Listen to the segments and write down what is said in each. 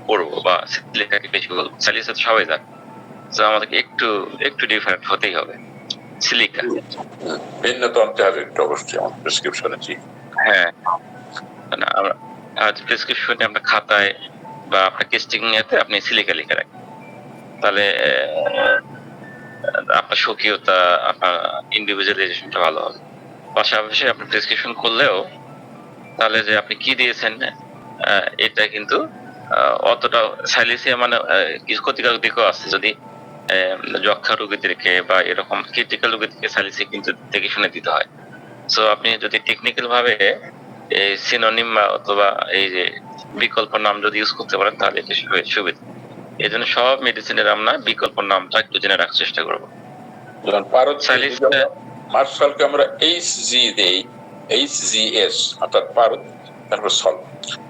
পড়বো বা সিলিকাকে বেশি বলবো, সাইলেসিয়া তো সবাই জানে, তো আমাদেরকে একটু একটু ডিফারেন্ট হতেই হবে। সিলিকা ভিন্নতা আনতে হবে একটু অবশ্যই আমার প্রেসক্রিপশনে। জি হ্যাঁ, মানে আমরা প্রেসক্রিপশনে আপনার খাতায় বা আপনার কেস্টিং এতে আপনি সিলিকা লিখে রাখেন, তাহলে আপনার স্বকীয়তা, আপনার ইন্ডিভিজুয়ালাইজেশনটা ভালো হবে। পাশাপাশি আপনি প্রেসক্রিপশন করলেও তাহলে যে আপনি কি দিয়েছেন এটা কিন্তু অতটা সাইলেসিয়া মানে কিছু ক্ষতিকারক দিকও আছে। যদি যক্ষা রোগীদেরকে বা এরকম ক্রিটিক্যাল রোগীদেরকে সাইলেসিয়া কিন্তু দেখে শুনে দিতে হয়। সো আপনি যদি টেকনিক্যাল ভাবে এই সিনোনিম বা অথবা এই যে বিকল্প নাম যদি ইউজ করতে পারেন তাহলে এটা সুবিধা। এই জন্য সব মেডিসিনের আমরা বিকল্প নামটা একটু জেনে রাখার চেষ্টা করবো। মার্শালকে আমরা HG দেই, HGS অর্থাৎ পারদ, তারপর সল,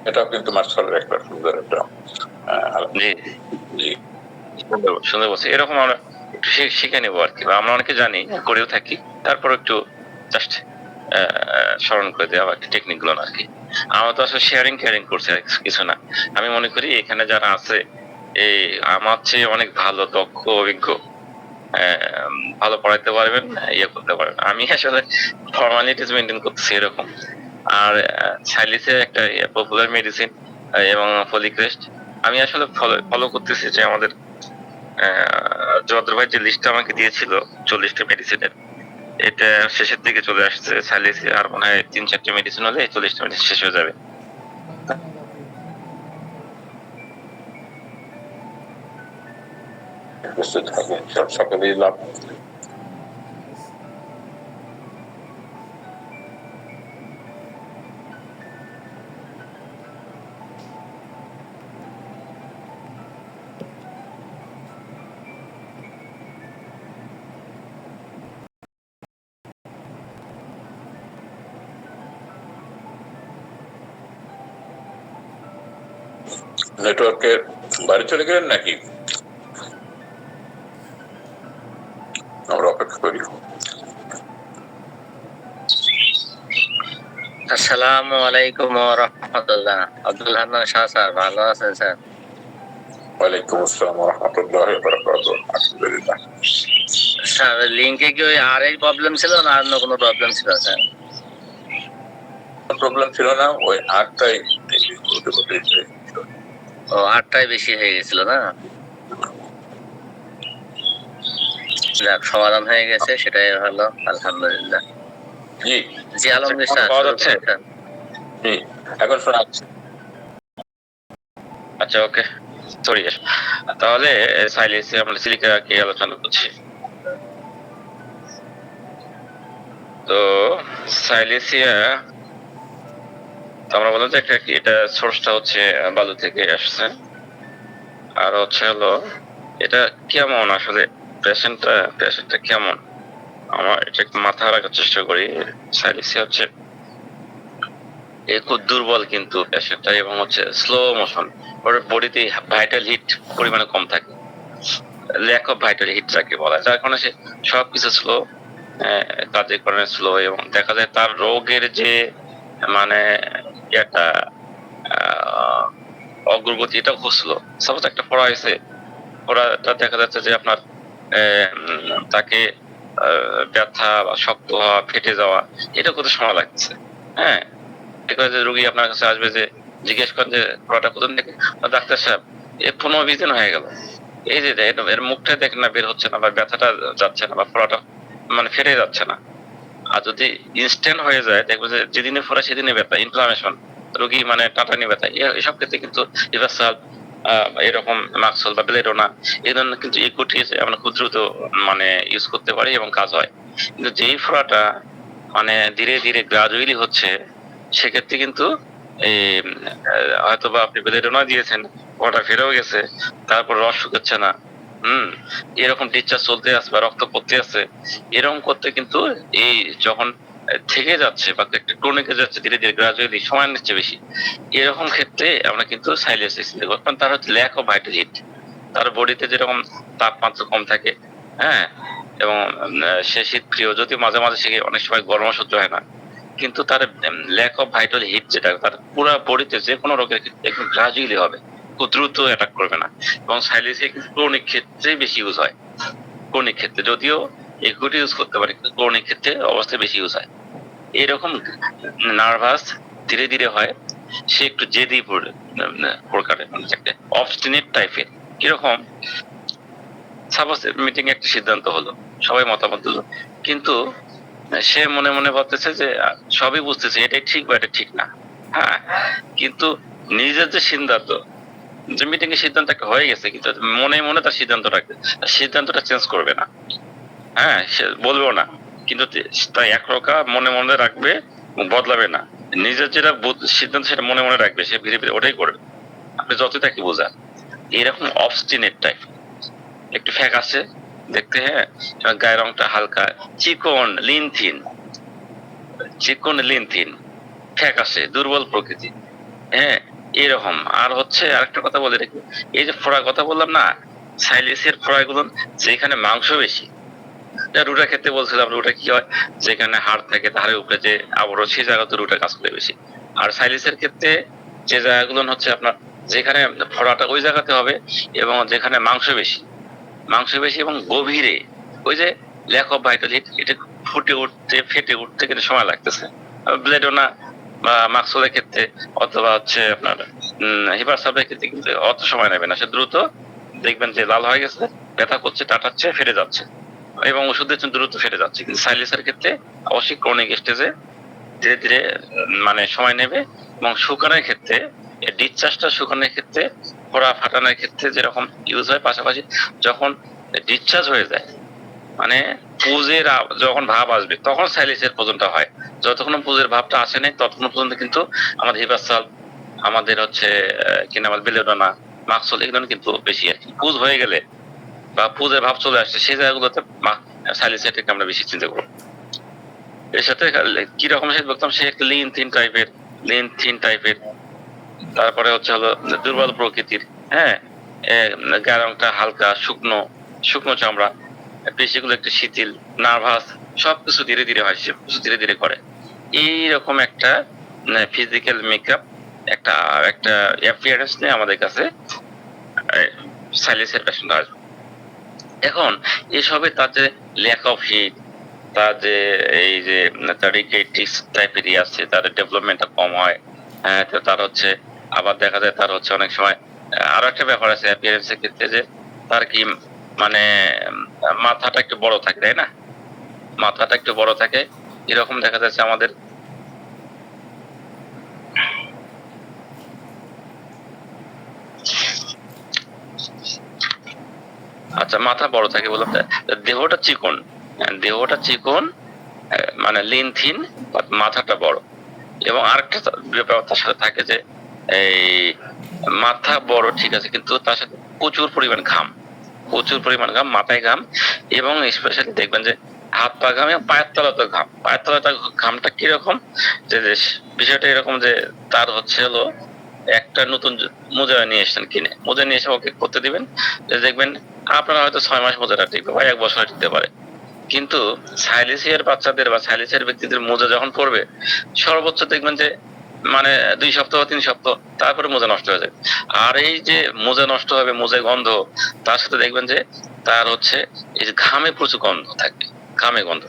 এটাও কিন্তু মার্শালের একটা সুন্দর একটা সুন্দর বলছি। এরকম আমরা একটু শিখে নেবো আর কি, আমরা অনেকে জানি করেও থাকি, তারপর একটু জাস্ট স্মরণ করে দেওয়া টেকনিক গুলো আর কি। আমরা তো আসলে শেয়ারিং কেয়ারিং করছে কিছু না। আমি মনে করি এখানে যারা আছে এই আমার চেয়ে অনেক ভালো দক্ষ অভিজ্ঞ, ভালো পড়াইতে পারবেন, ইয়ে করতে পারবেন। আমি আসলে ফর্মালিটিস মেনটেন করতেছি এরকম। আর সাইলিসে একটা পপুলার মেডিসিন এবং ফলিক রেস্ট আমি আসলে ফলো করতেছি, যে আমাদের জদ্র ভাই যে লিস্টটা আমাকে দিয়েছিল 40টা মেডিসিনের, এটা শেষের দিকে চলে আসছে। সাইলিসিয়া আর মনে হয় 3-4টা মেডিসিন হলে 40টা মেডিসিন শেষ হয়ে যাবে। সকলেই লাভ। নেটওয়ার্কের বাড়ি চলে গেলেন নাকি? আমরা অপেক্ষা করি। আসসালামু আলাইকুম ওয়া রাহমাতুল্লাহ। আব্দুল হান্নান শাহ স্যার, ভালো আছেন স্যার? ওয়ালাইকুম আসসালাম ওয়া রাহমাতুল্লাহি ওয়া বারাকাতুহু। আলহামদুলিল্লাহ। স্যার লিংকে কি ওই আর এই প্রবলেম ছিল না অন্য কোনো প্রবলেম ছিল স্যার? প্রবলেম ছিল না, ওই আটটাই ও আটটাই বেশি হয়ে গেছিল না? যাক, সমাধান হয়ে গেছে, সেটাই ভালো, আলহামদুলিল্লাহ। জি জি আলমগীর স্যার, জি এখন শোনা যাচ্ছে। আচ্ছা ওকে, সরি। তাহলে সাইলেসিয়া আমরা সিলিকা কে আলোচনা করছি। তো সাইলেসিয়া আমরা বললাম যে এটা সোর্সটা হচ্ছে বালু থেকে আসছে। আর হচ্ছে হলো এটা কেমন আসলে পেশেন্টটা কেমন, আমার এটা মাথা রাখার চেষ্টা করি। সাইলেসিয়া হচ্ছে খুব দুর্বল কিন্তু পেশেন্টটা, এবং হচ্ছে স্লো মোশন, ওর বডিতে ভাইটাল হিট পরিমাণে কম থাকে, ল্যাক অফ ভাইটাল হিট যাকে বলা যায়, যার কারণে সে সবকিছু স্লো, কার্যক্রমে স্লো, এবং দেখা যায় তার রোগের যে মানে একটা অগ্রগতি এটাও খুব স্লো। সাপোজ একটা ফোড়া হয়েছে, ফোড়াটা দেখা যাচ্ছে যে আপনার তাকে ব্যথা বা শক্ত হওয়া, ফেটে যাওয়া, এটা কত সময় লাগছে। হ্যাঁ, রোগী আপনার কাছে আসবে, যে জিজ্ঞেস করেন যে ফোড়াটা কোথাও থেকে, ডাক্তার সাহেব 15-20 দিন হয়ে গেল, এই যে এর মুখটা দেখেন না, বের হচ্ছে না, বা ব্যথাটা যাচ্ছে না, বা ফোড়াটা মানে ফেটে যাচ্ছে না। আর যদি ইনস্ট্যান্ট হয়ে যায়, দেখবে যে যেদিনে ফোড়া সেদিনে ব্যথা, ইনফ্লামেশন, রোগী মানে টাটানি ব্যথা, এসব ক্ষেত্রে কিন্তু রিভার্সাল এরকম মাক্সল বা ব্লেডোনা এই ধরনের কিন্তু ইকুইটি আমরা খুব দ্রুত মানে ইউজ করতে পারি এবং কাজ হয়। কিন্তু যেই ফোড়াটা মানে ধীরে ধীরে গ্রাজুয়ালি হচ্ছে, সেক্ষেত্রে কিন্তু এই হয়তো বা আপনি ব্লেডোনা দিয়েছেন, ফোড়াটা ফেরেও গেছে, তারপর রস শুকাচ্ছে না, এরকম ডিসচার্জ চলতে আছে বা রক্ত পড়তে আছে, এরকম করতে কিন্তু এই যখন থেকে যাচ্ছে বা একটু ক্রনিকে যাচ্ছে, ধীরে ধীরে গ্রাজুয়ালি সময় নিচ্ছে বেশি, এরকম ক্ষেত্রে আমরা কিন্তু সাইলেসিস দেখব। কারণ তার হচ্ছে ল্যাক অফ ভাইটাল হিট, তার বডিতে যেরকম তাপমাত্রা কম থাকে, হ্যাঁ, এবং সে শীত প্রিয়, যদি মাঝে মাঝে সে অনেক সময় গরম সহ্য হয় না, কিন্তু তার ল্যাক অফ ভাইটাল হিট যেটা তার পুরো বডিতে যে কোনো রোগের ক্ষেত্রে একদম গ্রাজুয়ালি হবে। খুব দ্রুত অ্যাটাক করবে না। এবং সাইলেসিয়া কিন্তু ক্রনিক ক্ষেত্রে বেশি ইউজ হয়, ক্রনিক ক্ষেত্রে, যদিও একুইটি ইউজ করতে পারে কিন্তু ক্রনিক ক্ষেত্রে অবস্থায় বেশি ইউজ হয়। এরকম নার্ভাস ধীরে ধীরে হয়, সে একটু জেদি প্রকারের, মানে একটা অবস্টিনেট টাইপের। কিরকম, সাপোজ মিটিং একটা সিদ্ধান্ত হলো, সবাই মতামত দিল, কিন্তু সে মনে মনে ভাবতেছে যে সবই বুঝতেছে এটাই ঠিক বা এটা ঠিক না, হ্যাঁ, কিন্তু নিজের যে সিদ্ধান্ত, যে মিটিং এর সিদ্ধান্ত একটা হয়ে গেছে, কিন্তু মনে মনে তার সিদ্ধান্ত রাখবে, সিদ্ধান্তটা চেঞ্জ করবে না, হ্যাঁ, সে বলবেও না, কিন্তু তাই একরকা মনে মনে রাখবে, বদলাবে না। নিজের যেটা সিদ্ধান্ত সেটা মনে মনে রাখবে, সে ধীরে ধীরে ওটাই করবে, আপনি যতই তাকে বোঝান। এরকম অবস্টিনেট টাইপ, একটু ফ্যাক আছে দেখতে, হ্যাঁ, গায়ের রংটা হালকা চিকন লিনথিন, চিকন লিনথিন, ফ্যাক আছে, দুর্বল প্রকৃতি, হ্যাঁ, এরকম। আর হচ্ছে আরেকটা কথা বলে রাখি, এই যে ফোড়া কথা বললাম না, সাইলেসের ফোড়াগুলো যেখানে মাংস বেশি, রুটা খেতে বলছিলাম, রুটা কি হয়, যেখানে হাড় থাকে তাহার উপরে যে আবরণ, সেই জায়গাতে রুটা কাজ করে বেশি। আর সাইলেসের ক্ষেত্রে যে জায়গাগুলো হচ্ছে আপনার, যেখানে ফোড়াটা ওই জায়গাতে হবে, এবং যেখানে মাংস বেশি, মাংস বেশি এবং গভীরে, ওই যে ল্যাক অফ ভাইটালিটি, এটা ফুটে উঠতে ফেটে উঠতে কিন্তু সময় লাগতেছে। ব্লেডোনা বা মাক্সোলের ক্ষেত্রে, অথবা হচ্ছে আপনার হিপারসাপের ক্ষেত্রে কিন্তু অত সময় নেবে না, সে দ্রুত দেখবেন যে লাল হয়ে গেছে, ব্যথা করছে, টাটাচ্ছে, ফেটে যাচ্ছে, এবং ওষুধ দিচ্ছেন দ্রুত ফেটে যাচ্ছে। কিন্তু সাইলেসের ক্ষেত্রে অবশ্যই ক্রনিক স্টেজে ধীরে ধীরে মানে সময় নেবে। এবং শুকানোর ক্ষেত্রে, ডিসচার্জটা শুকানোর ক্ষেত্রে, ফোড়া ফাটানোর ক্ষেত্রে যেরকম ইউজ হয়, পাশাপাশি যখন ডিসচার্জ হয়ে যায়, মানে পুজের যখন ভাব আসবে, তখন সাইলেসের প্রয়োজনটা হয়। যতক্ষণ পুজের ভাবটা আসে নাই ততক্ষণ পর্যন্ত কিন্তু আমাদের হিপারসাল, আমাদের হচ্ছে কি নাম, বেলেডোনা, মাক্সল, এগুলো কিন্তু বেশি আর কি। পুজ হয়ে গেলে বা পুজের ভাব চলে আসছে, সেই জায়গাগুলোতে সাইলেসিয়াটিকে আমরা বেশি চিন্তা করবো। এর সাথে কিরকম সে বলতাম, সে একটা লিন থিন টাইপের, লিন থিন টাইপের, তারপরে হচ্ছে হলো দুর্বল প্রকৃতির, হ্যাঁ, গায়ের রংটা হালকা শুকনো, শুকনো চামড়া, পেশিগুলো একটু শিথিল, নার্ভাস, সবকিছু ধীরে ধীরে হয়, সবকিছু ধীরে ধীরে করে। এইরকম একটা ফিজিক্যাল মেকআপ, একটা একটা অ্যাপিয়ারেন্স নিয়ে আমাদের কাছে সাইলেসের পেশেন্ট আসবে। এখন এসবে তার যে ল্যাক অফ হিট, তার যে এই যে তার রিকেটিস টাইপের আছে, তার ডেভেলপমেন্টটা কম হয়, হ্যাঁ, তো তার হচ্ছে আবার দেখা যায় তার হচ্ছে অনেক সময় আরো একটা ব্যাপার আছে অ্যাপিয়ারেন্সের ক্ষেত্রে, যে তার কি মানে মাথাটা একটু বড় থাকে, তাই না, মাথাটা একটু বড় থাকে, এরকম দেখা যাচ্ছে আমাদের। আচ্ছা, মাথা বড় থাকে বললাম, দেহটা চিকন, দেহটা চিকন, মানে লিন থিন, মাথাটা বড়। এবং আরেকটা ব্যাপার তার সাথে থাকে যে এই মাথা বড় ঠিক আছে, কিন্তু তার সাথে প্রচুর পরিমাণ ঘাম, প্রচুর পরিমাণ ঘাম, মাথায় ঘাম, এবং স্পেশালি দেখবেন যে হাত পা ঘাম, এবং পায়ের তলাতে ঘাম। পায়ের তলাতে ঘামটা কিরকম, যে বিষয়টা এরকম যে তার হচ্ছে হলো একটা নতুন মোজা নিয়ে এসছেন, কিনে মোজা নিয়ে এসে ওকে করতে দিবেন, যে দেখবেন আপনারা হয়তো 6 মাস মোজাটা টিকবে বা 1 বছর টিকতে পারে, কিন্তু সাইলেসিয়ার বাচ্চাদের বা সাইলেসিয়ার ব্যক্তিদের মোজা যখন পড়বে, সর্বোচ্চ দেখবেন যে মানে 2 সপ্তাহ 3 সপ্তাহ, তারপরে মোজা নষ্ট হয়ে যাবে। আর এই যে মোজা নষ্ট হবে, মোজায় গন্ধ, তার সাথে দেখবেন যে তার হচ্ছে এই যে ঘামে প্রচুর গন্ধ থাকবে, ঘামে গন্ধ।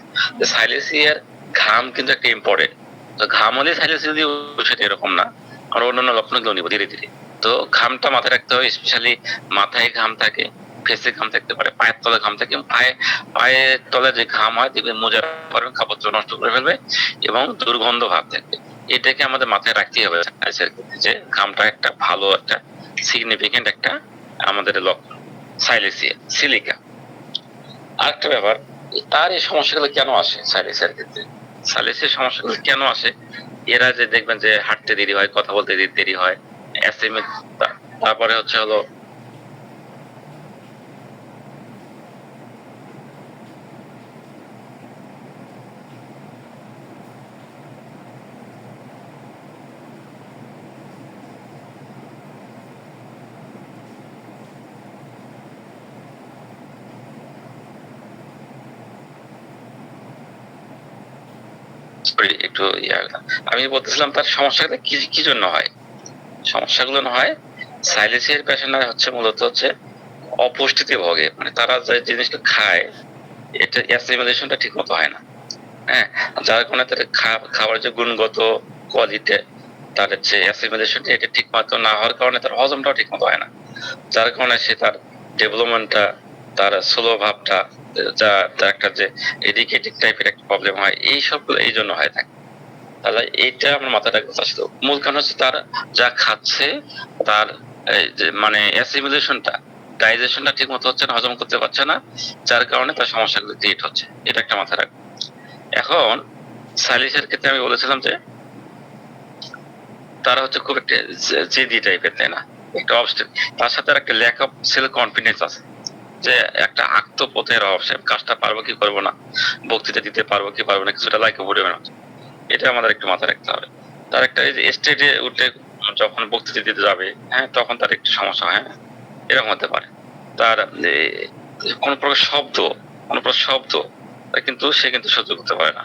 সাইলেসিয়ার ঘাম কিন্তু একটা ইম্পর্টেন্ট। তো ঘাম হলে সাইলেসিয়া দিয়ে সেটা এরকম না, আর অন্যান্য লক্ষণগুলো নিব ধীরে ধীরে। তো ঘামটা মাথায় রাখতে হবে, স্পেশালি মাথায় ঘাম থাকে, ফেসে ঘাম থাকতে পারে, পায়ের তলে ঘাম থাকে, পায়ের তলে যে ঘাম হয় দেখবেন মোজা পরবেন, কাপড় নষ্ট করে ফেলবে, এবং দুর্গন্ধ ভাব থাকবে। এটাকে আমাদের মাথায় রাখতেই হবে যে ঘামটা একটা ভালো একটা সিগনিফিকেন্ট একটা আমাদের লক্ষণ সাইলেসিয়া সিলিকা। আরেকটা ব্যাপার, তার এই সমস্যাগুলো কেন আসে সাইলেসিয়ার ক্ষেত্রে, সাইলেসিয়ার সমস্যাগুলো কেন আসে, এরা যে দেখবেন যে হাঁটতে দেরি হয়, কথা বলতে দেরি হয়, অ্যাসেমিক, তারপরে হচ্ছে হলো একটু আমি বলতেছিলাম তার সমস্যাগুলো কি কি জন্য হয়, সমস্যাগুলো হয় সাইলেসিয়ার পেশেন্টরা হচ্ছে মূলত হচ্ছে অপুষ্টিতে ভোগে, মানে তারা যে জিনিসটা খায় এটা অ্যাসিমিলেশনটা ঠিক মতো হয় না। হ্যাঁ, যার কারণে তাদের খাবার যে গুণগত কোয়ালিটি, তার হচ্ছে অ্যাসিমিলেশনটা এটা ঠিক মতো না হওয়ার কারণে তার হজমটাও ঠিক মতো হয় না, যার কারণে সে তার ডেভেলপমেন্টটা, তার স্লো ভাবটা, যা যা একটা যে এডিকেটিভ টাইপের একটা প্রবলেম হয়, এই সবগুলো এই জন্য হয় থাকে। তাহলে এইটা আমার মাথায় রাখতে চাচ্ছিল, মূল কারণ হচ্ছে তার যা খাচ্ছে তার মানে অ্যাসিমিলেশনটা, ডাইজেশনটা ঠিক মতো হচ্ছে না, হজম করতে পারছে না, যার কারণে তার সমস্যাগুলো ক্রিয়েট হচ্ছে। এটা একটা মাথায় রাখবে। এখন সাইলিসের ক্ষেত্রে আমি বলেছিলাম যে তারা হচ্ছে খুব একটা জেদি টাইপের, তাই না, একটা অবস্টেট, তার সাথে একটা ল্যাক অফ সেলফ কনফিডেন্স আছে, যে একটা আত্মবোধের অভাব, সে কাজটা পারবো কি করবো না, বক্তৃতা দিতে পারবো কি পারবো না, কিছুটা লাইকে পড়বে না, এটা আমাদের একটু মাথায় রাখতে হবে। তার একটা এই যে স্টেজে উঠে যখন বক্তৃতা দিতে যাবে, হ্যাঁ, তখন তার একটু সমস্যা হয়, হ্যাঁ, এরকম হতে পারে। তার কোনো প্রকার শব্দ, কোনো প্রকার শব্দ কিন্তু সে কিন্তু সহ্য করতে পারে না,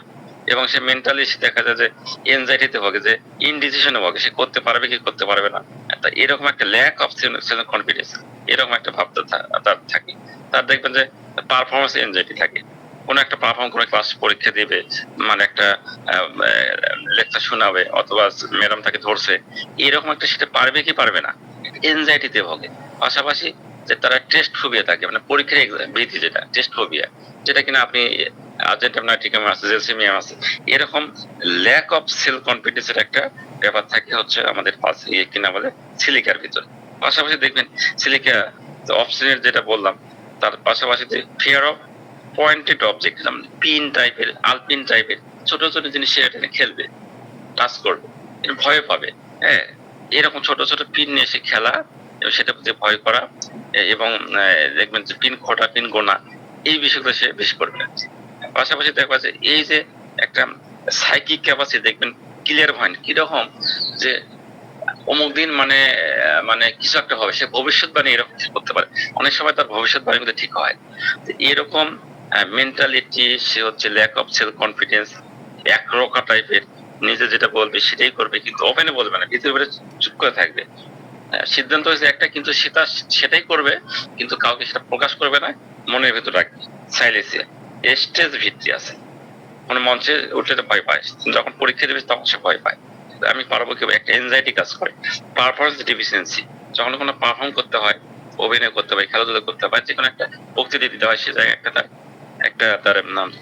এবং সে মেন্টালি দেখা যায় যে এনজাইটিতে ভোগে, যে ইনডিসিশনে ভোগে, সে করতে পারবে কি করতে পারবে না। তা এরকম একটা ল্যাক অফ সেলফ কনফিডেন্স, এরকম একটা ভাব তার থাকে। তার দেখবেন যে পারফরমেন্স এনজাইটি থাকে, কোনো একটা পারফর্ম করে ক্লাস পরীক্ষা দিবে, মানে একটা লেকচার শোনাবে, অথবা ম্যাডাম তাকে ধরছে, এরকম একটা সেটা পারবে কি পারবে না, এনজাইটিতে ভোগে। পাশাপাশি যে তারা টেস্ট ফোবিয়া থাকে, মানে পরীক্ষার ভীতি, যেটা টেস্ট ফোবিয়া, যেটা কিনা আপনি আর্জেন্টিনাটিকাম আছে, জেলসিমিয়াম আছে, এরকম ল্যাক অফ সেলফ কনফিডেন্সের একটা ব্যাপার থাকে হচ্ছে আমাদের কিনা বলে সিলিকার ভিতরে। পাশাপাশি দেখবেন সিলিকা অপশনের যেটা বললাম, তার পাশাপাশি ফিয়ার অফ পয়েন্টেড অবজেক্ট, যেমন পিন টাইপের, আলপিন টাইপের ছোট ছোট জিনিস সে এটা খেলবে, টাচ করবে, ভয় পাবে। হ্যাঁ, এরকম ছোট ছোট পিন নিয়ে সে খেলা, এবং সেটা প্রতি ভয় করা, এবং দেখবেন যে পিন খোটা, পিন গোনা, এই বিষয়গুলো সে বেশি করবে। পাশাপাশি দেখবা যে এই যে একটা সাইকিক ক্যাপাসিটি, দেখবেন ক্লিয়ার পয়েন্ট কিরকম, যে অমুক দিন মানে মানে কিছু একটা হবে, সে ভবিষ্যৎবাণী এরকম করতে পারে, অনেক সময় তার ভবিষ্যৎবাণী কিন্তু ঠিক হয়। এরকম মেন্টালিটি, সে হচ্ছে ল্যাক অফ সেলফ কনফিডেন্স, একরোখা টাইপের, নিজে যেটা বলবে সেটাই করবে, কিন্তু ওপেনে বলবে না, ভিতরে ভিতরে চুপ করে থাকবে। সিদ্ধান্ত হয়েছে একটা, কিন্তু সেটাই করবে, কিন্তু কাউকে সেটা প্রকাশ করবে না, মনের ভেতর রাখবে। সাইলেসিয়া স্টেজ ভিত্তি আছে, মানে মঞ্চে উঠলে তো ভয় পায়, যখন পরীক্ষা দেবে তখন সে ভয় পায়, আমি পারবো কি, একটা এনজাইটি কাজ করে। পারফরমেন্স ডিফিসিয়েন্সি, যখন কোনো পারফর্ম করতে হয়, অভিনয় করতে হয়, খেলাধুলা করতে হয়, যে কোনো একটা বক্তৃতা দিতে হয়, সে জায়গায় তার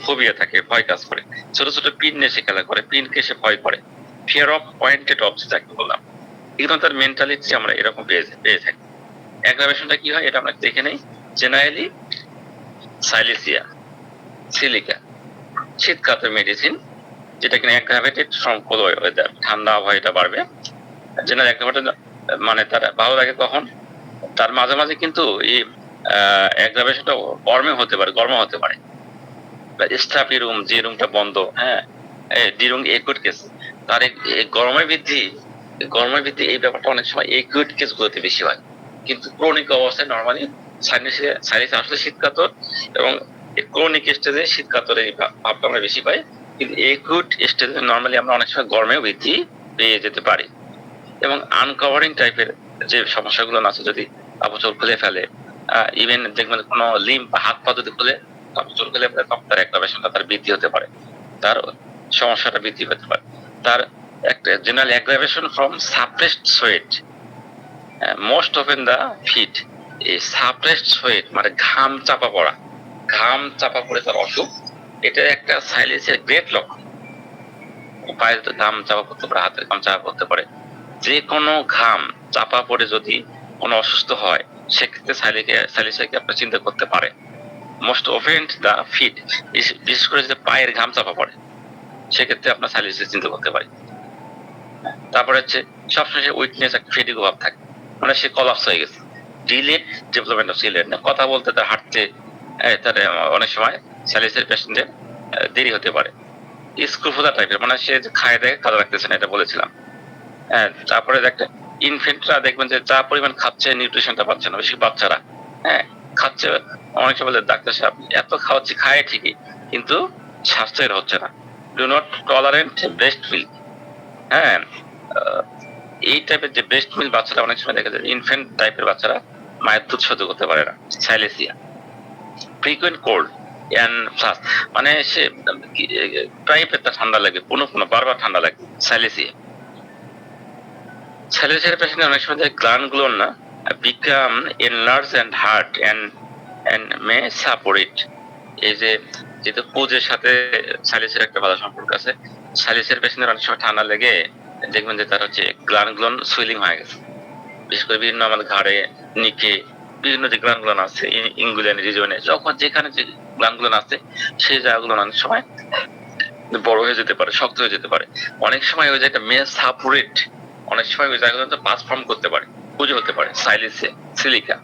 ফোবিয়া থাকে, ভয় কাজ করে। ছোট ছোট পিন নিয়ে সে খেলা করে, পিনকে সে ভয় করে, ফিয়ার অফ পয়েন্টেড অবজেক্ট যাকে বললাম, এগুলো তার মেন্টালিটি আমরা এরকম পেয়ে থাকি। অ্যাগ্রাভেশনটা কি হয় এটা আমরা দেখে নেই। জেনারেলি সাইলেসিয়া, সিলিকা শীতকাতের মেডিসিন, যেটা কিনা অ্যাগ্রাভেটেড ফ্রম কোল্ড ওয়েদার, ঠান্ডা আবহাওয়া এটা বাড়বে। জেনারেল অ্যাগ্রাভেটেড মানে তার ভালো লাগে কখন, তার মাঝে মাঝে কিন্তু এই অ্যাগ্রাভেশনটা গরমে হতে পারে, গরম হতে পারে, স্টাফি রুম, যে রুমটা বন্ধ, হ্যাঁ, ডিরুম একুট কেস, তার এই গরমের বৃদ্ধি এই ব্যাপারটা অনেক সময় একুট কেস গুলোতে বেশি হয়, কিন্তু ক্রনিক অবস্থায় নর্মালি সাইনাস আসলে শীতকাতর, এবং ক্রনিক স্টেজে শীতকাতর এই ভাবটা আমরা বেশি পাই, কিন্তু একুট স্টেজে নর্মালি আমরা অনেক সময় গরমেও বৃদ্ধি পেয়ে যেতে পারি। এবং আনকভারিং টাইপের যে সমস্যাগুলো আছে, যদি কাপড় খুলে ফেলে, ইভেন দেখবেন কোনো লিম্প হাত পা যদি খুলে কাপড় খুলে ফেলে, তখন তার অ্যাগ্রাভেশনটা তার বৃদ্ধি হতে পারে, তার সমস্যাটা বৃদ্ধি হতে পারে। তার একটা general aggravation from suppressed sweat, most often the feet. এই সাপ্রেসড সোয়েট মানে ঘাম চাপা পড়া, ঘাম চাপা পড়ে তার অসুখ, এটা একটা সাইলেন্সের গ্রেট লক্ষণ। পায়ের ঘাম চাপা পড়তে পারে, হাতের ঘাম চাপা পড়তে পারে, যে কোনো ঘাম চাপা পড়ে যদি কোনো অসুস্থ হয়, সেক্ষেত্রে সাইলেন্সকে আপনার চিন্তা করতে পারে। মোস্ট অফেন্ড দা ফিট, বিশেষ করে যদি পায়ের ঘাম চাপা পড়ে, সেক্ষেত্রে আপনার সাইলেন্সের চিন্তা করতে পারে। তারপরে হচ্ছে সবসময় উইকনেস, একটা ফেটিগ ভাব থাকে, মানে সে কলাপস হয়ে গেছে। ডিলেড ডেভেলপমেন্ট অফ সিলেট, কথা বলতে, তার হাঁটতে, তার অনেক সময় সাইলেন্সের পেশেন্টের দেরি হতে পারে। স্ক্রুফুদা টাইপের, মানে সে খায় দেয় কাজে রাখতেছে না, এটা বলেছিলাম। তারপরে একটা ইনফেন্টরা দেখবেন যে যা পরিমাণ খাচ্ছে নিউট্রিশনটা পাচ্ছে না, বেশি বাচ্চারা, হ্যাঁ, খাচ্ছে, অনেক সময় বলে ডাক্তার সাহেব এত খাওয়াচ্ছি, খায় ঠিকই, কিন্তু স্বাস্থ্যের হচ্ছে না। Do not tolerant breast milk, হ্যাঁ, এই টাইপের যে ব্রেস্ট মিল্ক বাচ্চারা অনেক সময় দেখা যায় ইনফ্যান্ট টাইপের বাচ্চারা মায়ের দুধ সহ্য করতে পারে না, সাইলেসিয়া। ফ্রিকুয়েন্ট কোল্ড অ্যান্ড ফ্লাস, মানে সে প্রায় পেটটা ঠান্ডা লাগে, পুনঃ পুনঃ বারবার ঠান্ডা লাগে, সাইলেসিয়া। সাইলেসিয়ার পেশেন্টে অনেক সময় গ্ল্যান্ড গুলো না become enlarge and hard and May support. এই যে যেহেতু পুজের সাথে সাইলেসিয়ার একটা ভালো সম্পর্ক আছে, সাইলেসিয়ার পেশেন্টের অনেক সময় ঠান্ডা লেগে দেখবেন যে তার হচ্ছে গ্ল্যান্ড গুলো সুইলিং হয়ে গেছে, বিশেষ করে বিভিন্ন আমাদের ঘাড়ে, নিকে বিভিন্ন যে গ্ল্যান্ড গুলো আছে ইঙ্গুলিয়ান রিজনে, যখন যেখানে যে গ্ল্যান্ড গুলো আছে সেই জায়গাগুলো অনেক সময় বড় হয়ে যেতে পারে, শক্ত হয়ে যেতে পারে। অনেক সময় ওই জায়গাটা মে সাপোরেট, অনেক সময় ওই জায়গাগুলো পাস ফর্ম করতে পারে, পুজো হতে পারে, সাইলেসিয়া, সিলিকা।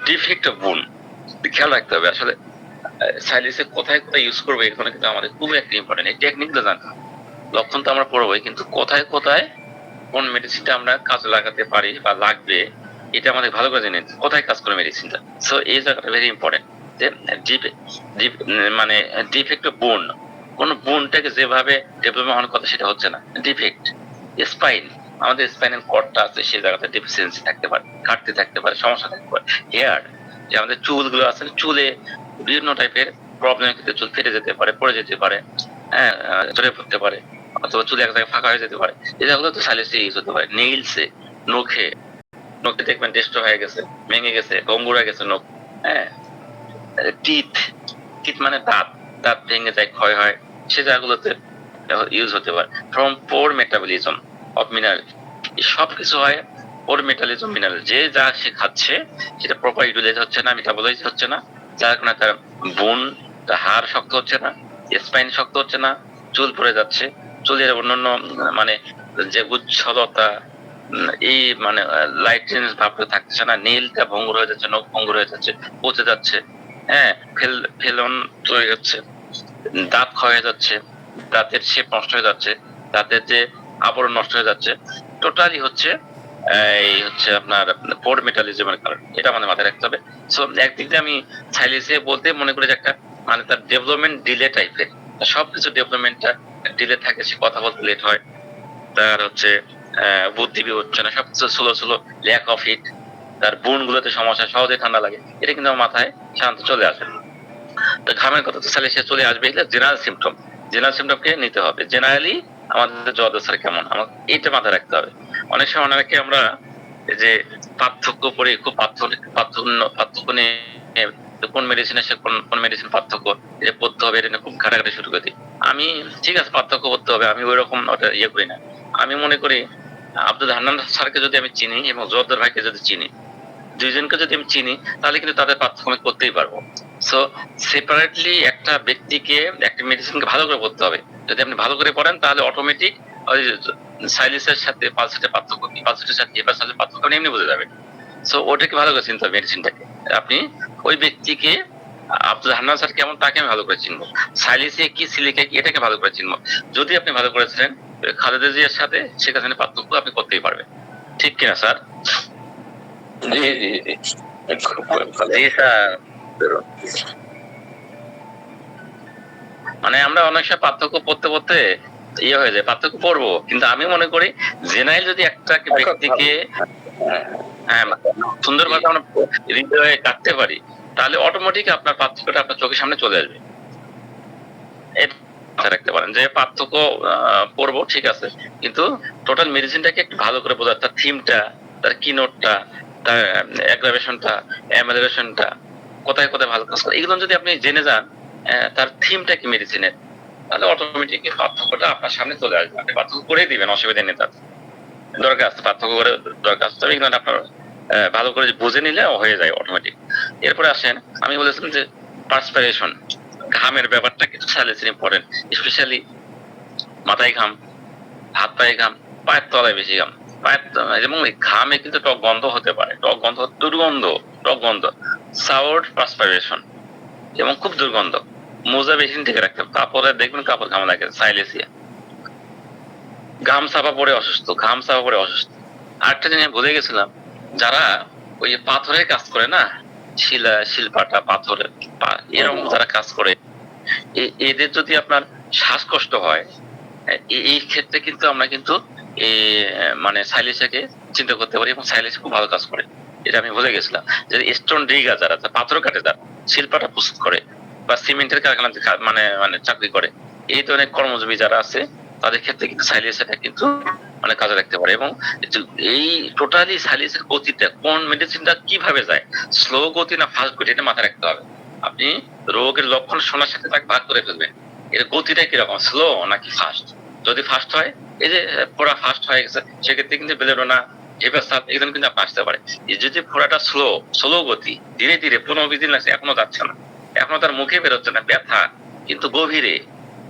ডিফেক্ট অফ বোন খেয়াল রাখতে হবে আসলে সাইলেসিয়া কোথায় কোথায় ইউজ করবো, এখানে কিন্তু আমাদের খুবই একটা ইম্পর্টেন্ট। এই টেকনিকটা জানতে, লক্ষণ তো আমরা পড়বোই, কিন্তু কোথায় কোথায় কোন মেডিসিনটা আমরা কাজে লাগাতে পারি বা লাগবে এটা আমাদের ভালো করে জেনে কোথায় কাজ করে মেডিসিনটা। সো এই জায়গাটা ভেরি ইম্পর্টেন্ট যে মানে ডিফেক্ট অফ বোন, কোন বোনটাকে যেভাবে ডেভেলপমেন্ট হওয়ার কথা সেটা হচ্ছে না, ডিফেক্ট। স্পাইন, আমাদের স্পাইনাল কর্ডটা আছে সেই জায়গাতে ডেফিসিয়েন্সি থাকতে পারে, ঘাটতি থাকতে পারে, সমস্যা থাকতে পারে। হেয়ার, যে আমাদের চুলগুলো আছে, চুলে বিভিন্ন টাইপের প্রবলেমের ক্ষেত্রে চুল ফেটে যেতে পারে, পড়ে যেতে পারে, হ্যাঁ ঝরে পড়তে পারে, অথবা চুলে এক জায়গায় ফাঁকা হয়ে যেতে পারে, এই জায়গাগুলো তো সাইলেসিয়া ইউজ হতে পারে। নেইলসে, নখে দেখবেন ডেস্ট হয়ে গেছে, ভেঙে গেছে, ভঙ্গুর হয়ে গেছে নখ, হ্যাঁ। টিথ, টিথ মানে দাঁত, দাঁত ভেঙে যায়, ক্ষয় হয়, সে জায়গাগুলোতে ইউজ হতে পারে। From poor metabolism of mineral, সবকিছু হয় পোর মেটাবলিজম মিনারেল, যে যা সে খাচ্ছে সেটা প্রপার ইউটিলাইজ হচ্ছে না, মেটাবলাইজ হচ্ছে না, যার কারণে তার বোন, তার হাড় শক্ত হচ্ছে না, স্পাইন শক্ত হচ্ছে না, চুল পড়ে যাচ্ছে, চুলের অন্যান্য মানে যে উজ্জ্বলতা, এই মানে লাইটনেস ভাবটা থাকছে না, নীলটা ভঙ্গুর হয়ে যাচ্ছে, নখ ভঙ্গুর হয়ে যাচ্ছে, পচে যাচ্ছে, হ্যাঁ ফেলন তৈরি হচ্ছে, দাঁত ক্ষয় হয়ে যাচ্ছে, দাঁতের শেপ নষ্ট হয়ে যাচ্ছে, দাঁতের যে আবরণ নষ্ট হয়ে যাচ্ছে, টোটালি হচ্ছে এই হচ্ছে আপনার পোর মেটাবলিজমের কারণে। এটা আমাদের মাথায় রাখতে হবে। সো একদিক দিয়ে আমি সাইলেসিয়া বলতে মনে করি যে একটা মানে তার ডেভেলপমেন্ট ডিলে টাইপের, সবকিছু ডেভেলপমেন্টটা ডিলে থাকে, সে কথা বলতে লেট হয়, তার হচ্ছে বুদ্ধি হচ্ছে না, সবকিছু slow slow, lack of heat, তার বোন গুলোতে সমস্যা, সহজে ঠান্ডা লাগে, এটা কিন্তু আমার মাথায় শান্ত চলে আসে। তো ঘামের কথা তো সাইলেসিয়া চলে আসবে, এটা জেনারেল সিমটম, জেনারেল সিমটমকে নিতে হবে। জেনারেলি আমাদের জ্বর স্যার কেমন, আমার এইটা মাথায় রাখতে হবে। অনেক সময় অনেকে আমরা এই যে পার্থক্য পড়ে খুব পার্থক্য নিয়ে কোন মেডিসিনের সে কোন মেডিসিন পার্থক্য এটা পড়তে হবে, এটা খুব ঘাটাঘাটি শুরু করে দিই। আমি ঠিক আছে পার্থক্য করতে হবে, আমি ওই রকম ওটা ইয়ে করি না। আমি মনে করি আব্দুল হান্নান স্যারকে যদি আমি চিনি এবং জোয়াদ্দার ভাইকে যদি চিনি, দুইজনকে যদি আমি চিনি, তাহলে কিন্তু তাদের পার্থক্য আমি করতেই পারবো। সো সেপারেটলি একটা ব্যক্তিকে একটা মেডিসিনকে ভালো করে পড়তে হবে। যদি আপনি ভালো করে পড়েন তাহলে অটোমেটিক ওই সাইলিসের সাথে পালসেটের পার্থক্য কি, পালসেটের সাথে হেপাসাইটিসের পার্থক্য আপনি এমনি বুঝে যাবেন। সো ওটাকে ভালো করে চিনতে হবে মেডিসিনটাকে। আপনি ওই ব্যক্তিকে আব্দুল হান্নান স্যার কেমন তাকে আমি ভালো করে চিনবো, সাইলিসিয়া কি সিলিকা কি এটাকে ভালো করে চিনবো। যদি আপনি ভালো করেছিলেন খালেদা জিয়ার সাথে সেখানে পার্থক্য আপনি করতেই পারবেন, ঠিক কিনা স্যার? জি জি জি, খুব ভালো। জি স্যার। মানে আমরা অনেক সময় পার্থক্য পড়তে পড়তে ইয়ে হয়ে যায়, পার্থক্য পড়বো, কিন্তু আমি মনে করি জেনারেল যদি একটা ব্যক্তিকে সুন্দরভাবে আমরা হৃদয়ে কাটতে পারি, তাহলে অটোমেটিক আপনার পার্থক্যটা আপনার চোখের সামনে চলে আসবে। এটা মাথায় রাখতে পারেন যে পার্থক্য পড়বো ঠিক আছে, কিন্তু টোটাল মেডিসিনটাকে একটু ভালো করে বোঝা, তার থিমটা, তার কিনোটটা, তার অ্যাগ্রাভেশনটা, অ্যামালিভেশনটা, কোথায় কোথায় ভালো কাজ করে, এগুলো যদি আপনি জেনে যান, তার থিমটা কি মেডিসিনের, তাহলে অটোমেটিক পার্থক্যটা আপনার সামনে চলে আসবে, আপনি পার্থক্য করে দিবেন, অসুবিধা নেই। তার দরকার আছে পার্থক্য করে দরকার আছে, তবে এগুলো আপনার ভালো করে বুঝে নিলে হয়ে যায় অটোমেটিক। এরপরে আসেন, আমি বলেছিলাম যে পার্সপিরেশন, ঘামের ব্যাপারটা কিছু সাইলেন্সিয়ার ইম্পর্টেন্ট, স্পেশালি মাথায় ঘাম, হাত পায়ে ঘাম, পায়ের তলায় বেশি ঘাম, এবং ঘামে কিন্তু টক গন্ধ হতে পারে, টক গন্ধ, দুর্গন্ধ, টক গন্ধ, সাউন্ড পার্সপিরেশন, এবং খুব দুর্গন্ধ। মোজা বেশি থেকে রাখতে হবে, কাপড়ে দেখবেন কাপড় ঘামা লাগে, সাইলেসিয়া। ঘাম চাপা পড়ে অসুস্থ, ঘাম চাপা পড়ে অসুস্থ। আরেকটা জিনিস ভুলে গেছিলাম, যারা ওই পাথরের কাজ করে না, শিলপাটা পাথরের এরকম যারা কাজ করে, এদের যদি আপনার শ্বাসকষ্ট হয়, এই ক্ষেত্রে কিন্তু আমরা কিন্তু এই মানে সাইলেসকে চিন্তা করতে পারি, এবং সাইলেস খুব ভালো কাজ করে। এটা আমি ভুলে গেছিলাম যে স্টোন ডিগার যারা, পাথর কাটে যারা, শিল্পটা প্রস্তুত করে, বা সিমেন্টের কারখানাতে মানে মানে চাকরি করে, এই ধরনের কর্মজীবী যারা আছে তাদের ক্ষেত্রে কিন্তু সাইলেসটা কিন্তু মানে কাজে রাখতে পারে। এবং এই টোটালি সাইলেসের গতিটা কোন মেডিসিনটা কিভাবে যায়, স্লো গতি না ফাস্ট গতি, এটা মাথায় রাখতে হবে। আপনি রোগের লক্ষণ শোনার সাথে তাকে ভাগ করে ফেলবেন, এর গতিটা কিরকম, স্লো নাকি ফাস্ট। যদি ফাস্ট হয়, এই যে ফোড়া ফাস্ট হয়ে গেছে, সেক্ষেত্রে কিন্তু বেলেডোনা, হেপাসাপ এগুলো কিন্তু আপনি আসতে পারে। এই যদি ফোড়াটা স্লো গতি, ধীরে ধীরে 15-20 দিন লাগছে, এখনো যাচ্ছে না, এখনো তার মুখে বেরোচ্ছে না ব্যথা, কিন্তু গভীরে,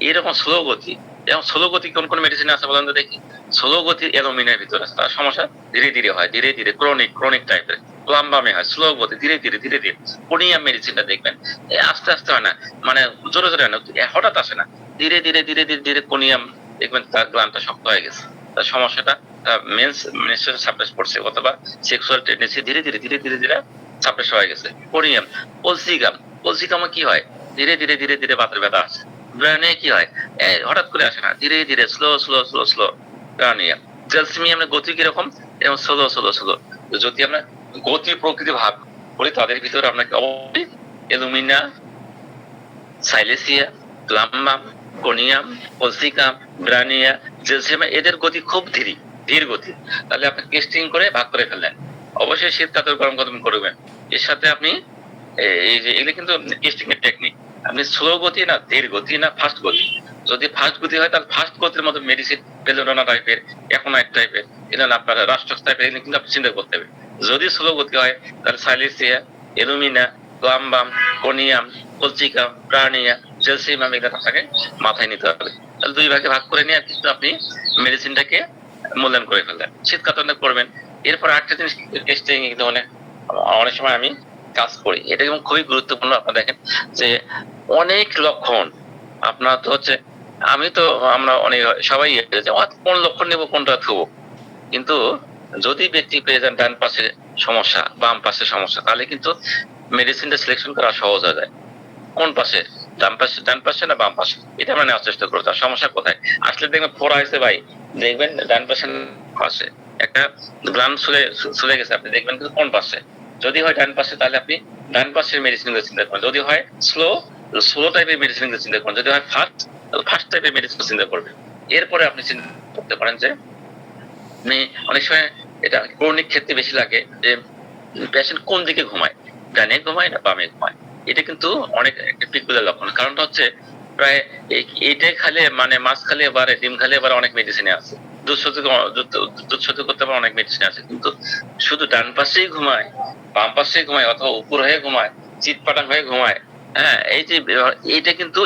এরকম স্লো গতি। এবং স্লো গতি কোন কোন মেডিসিন আছে বলেন তো দেখি। স্লো গতি অ্যালুমিনের ভিতরে আছে, তার সমস্যা ধীরে ধীরে হয়, ধীরে ধীরে ক্রনিক টাইপের। প্লাম্বামে হয় স্লো গতি, ধীরে ধীরে। কোনিয়াম মেডিসিনটা দেখবেন আস্তে আস্তে হয় না, মানে জোরে হয় না, হঠাৎ আসে না, ধীরে কোনিয়াম দেখবেন তার গ্ল্যান্ডটা শক্ত হয়ে গেছে, তার সমস্যাটা মেনস্ট্রুয়াল সাপ্রেস করছে, অথবা সেক্সুয়াল টেন্ডেন্সি ধীরে ধীরে সাপ্রেস হয়ে গেছে। কোনিয়াম, পলসিকামে কি হয়, ধীরে বাতের ব্যথা আসে। ব্রেনে কি হয়, হঠাৎ করে আসে না, ধীরে স্লো। ব্রানিয়াম, ক্যালসিয়ামের গতি কিরকম, এবং স্লো। যদি আমরা গতি প্রকৃতি ভাব করি, তাদের ভিতরে আপনাকে অবশ্যই অ্যালুমিনা, সাইলেসিয়া, প্লাম্বাম, কোনিয়াম, পলসিকাম, ব্রানিয়া, জেলসিয়াম, এদের গতি খুব ধীর গতি। তাহলে আপনি টেস্টিং করে ভাগ করে ফেললেন। অবশ্যই শীত কাতর গরম গরম করবেন। এর সাথে আপনি এই যে এগুলো কিন্তু টেস্টিং এর টেকনিক, আপনি স্লো গতি না ধীর গতি না ফাস্ট গতি। যদি ফাস্ট গতি হয়, তাহলে ফাস্ট গতির মতো মেডিসিন, বেলোডোনা টাইপের, এখনাইট টাইপের, এগুলো আপনার রাস্টক্স টাইপের, এগুলো কিন্তু আপনি চিন্তা করতে হবে। যদি স্লো গতি হয়, তাহলে সাইলেসিয়া, এলুমিনা, প্লাম্বাম, কোনিয়াম, পলসিকাম, ব্রানিয়া, জেলসিয়াম, এগুলো আপনাকে মাথায় নিতে হবে। তাহলে দুই ভাগে ভাগ করে নিয়ে কিন্তু আপনি মেডিসিনটাকে মূল্যায়ন করে ফেললেন, শীত কাতরটা করবেন। এরপর একটা জিনিস টেস্টিং অনেক সময় আমি কাজ করি, এটা এবং খুবই গুরুত্বপূর্ণ। আপনারা দেখেন যে অনেক লক্ষণ আপনার তো হচ্ছে, আমরা অনেক সবাই কোন লক্ষণ নেবো কোনটা থুবো, কিন্তু যদি ব্যক্তি পেয়ে যান ডান পাশে সমস্যা, বাম পাশে সমস্যা, তাহলে কিন্তু মেডিসিনটা সিলেকশন করা সহজ হয়ে যায়। কোন পাশে, ডান পাশে না বাম পাশে, এটা আমরা নেওয়ার চেষ্টা করবো। তার সমস্যা কোথায় আসলে দেখবেন ফোড়া হয়েছে ভাই, দেখবেন ডান পাশে একটা গ্লান চলে গেছে, আপনি দেখবেন কিন্তু কোন পাশে। যদি হয় ডান পাশে, তাহলে আপনি ডান পাশের মেডিসিন গুলো চিন্তা করেন। যদি হয় স্লো টাইপের মেডিসিন গুলো চিন্তা করেন। যদি হয় ফাস্ট টাইপের মেডিসিন চিন্তা করবেন। এরপরে আপনি চিন্তা করতে পারেন যে অনেক সময় এটা ক্রনিক ক্ষেত্রে বেশি লাগে যে পেশেন্ট কোন দিকে ঘুমায়, ডানে ঘুমায় না বামে ঘুমায়। এটা কিন্তু অনেক একটা পিকুলার লক্ষণ। কারণটা হচ্ছে প্রায় এইটাই খালে, মানে মাছ খালে এবারে, ডিম খালে এবারে অনেক মেডিসিনে আছে, দুধ সহ্য করতে পারে অনেক মেডিসিন আছে, কিন্তু শুধু ডান পাশেই ঘুমায়, বাম পাশেই ঘুমায়, অথবা উপর হয়ে ঘুমায়, চিৎপাটাং হয়ে ঘুমায়। হ্যাঁ, এই যে এইটা কিন্তু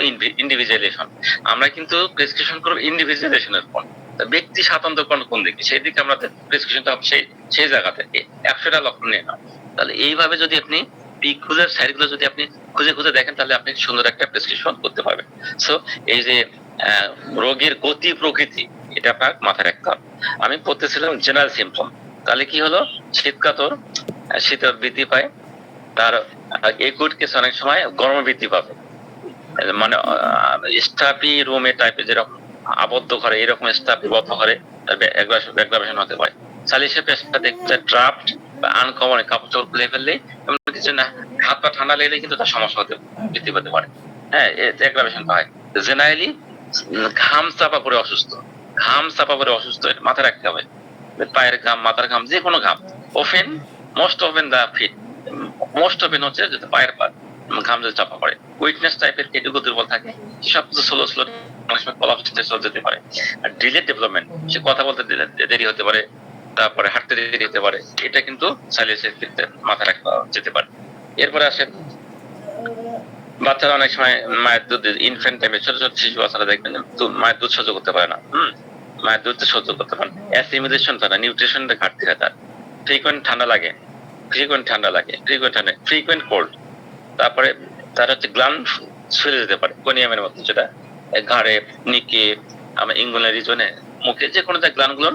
ইন্ডিভিজুয়ালেশন। আমরা কিন্তু প্রেসক্রিপশন করবো ইন্ডিভিজুয়ালেশনের উপর, ব্যক্তি স্বাতন্ত্র কোন দিকে, সেই দিকে আমরা প্রেসক্রিপশনটা সেই জায়গা থেকে 100টা লক্ষণ নিয়ে নাও। তাহলে এইভাবে যদি আপনি পিকুলার সাইডগুলো যদি আপনি খুঁজে দেখেন, তাহলে আপনি সুন্দর একটা প্রেসক্রিপশন করতে পারবেন। সো এই যে রোগের গতি প্রকৃতি, এটা আপনার মাথায় রাখতে হবে। আমি পড়তেছিলাম জেনারেল সিমটম, তাহলে কি হলো, শীতের বৃদ্ধি পায়, তার একুট কেস অনেক সময় গরম বৃদ্ধি পাবে, মানে স্টাফি রুমে টাইপের যেরকম আবদ্ধ করে, এরকম স্টাফি বদ্ধ করে অ্যাগ্রাভেশন হতে পারে। সালিসের পেশাটা দেখতে ড্রাফট বা আনকমন, কাপড় চোপড় খুলে ফেললেই, এমন কিছু না, হাত পা ঠান্ডা লেগেলে কিন্তু তার সমস্যা বৃদ্ধি পেতে পারে। হ্যাঁ, অ্যাগ্রাভেশন হয়। জেনারেলি ঘাম চাপা পড়ে অসুস্থ, এটা মাথায় রাখতে হবে। পায়ের ঘাম, মাথার ঘাম, যে কোনো ঘাম, most often the fit, most often হচ্ছে যেটা পায়ের ঘাম যদি চাপা পড়ে। উইকনেস টাইপের, এটুকু দুর্বল থাকে, সব কিছু স্লো অনেক সময় কলাপস যেতে পারে। আর ডিলেড ডেভেলপমেন্ট, সে কথা বলতে দেরি হতে পারে, তারপরে হাঁটতে দেরি হতে পারে, এটা কিন্তু সাইলেন্সের ক্ষেত্রে মাথায় রাখা যেতে পারে। এরপরে আসেন বাচ্চারা অনেক সময় মায়ের দুধ, ইনফ্যান্ট টাইমে ছোট শিশু বাচ্চারা দেখবেন মায়ের দুধ সহ্য করতে পারে না। মায়ের দুধ সহ্য করতে পারে না, অ্যাসিমিলেশন হয় না, নিউট্রিশনের ঘাটতি হয় তার, ফ্রিকোয়েন্ট ঠান্ডা লাগে, ফ্রিকোয়েন্ট কোল্ড। তারপরে তার হচ্ছে গ্লান্ড ছুলে যেতে পারে কোনিয়ামের মতো, যেটা ঘাড়ে, নিকে, আমার ইঙ্গুলার রিজনে, মুখে, যে কোনো গ্লান্ড গুলো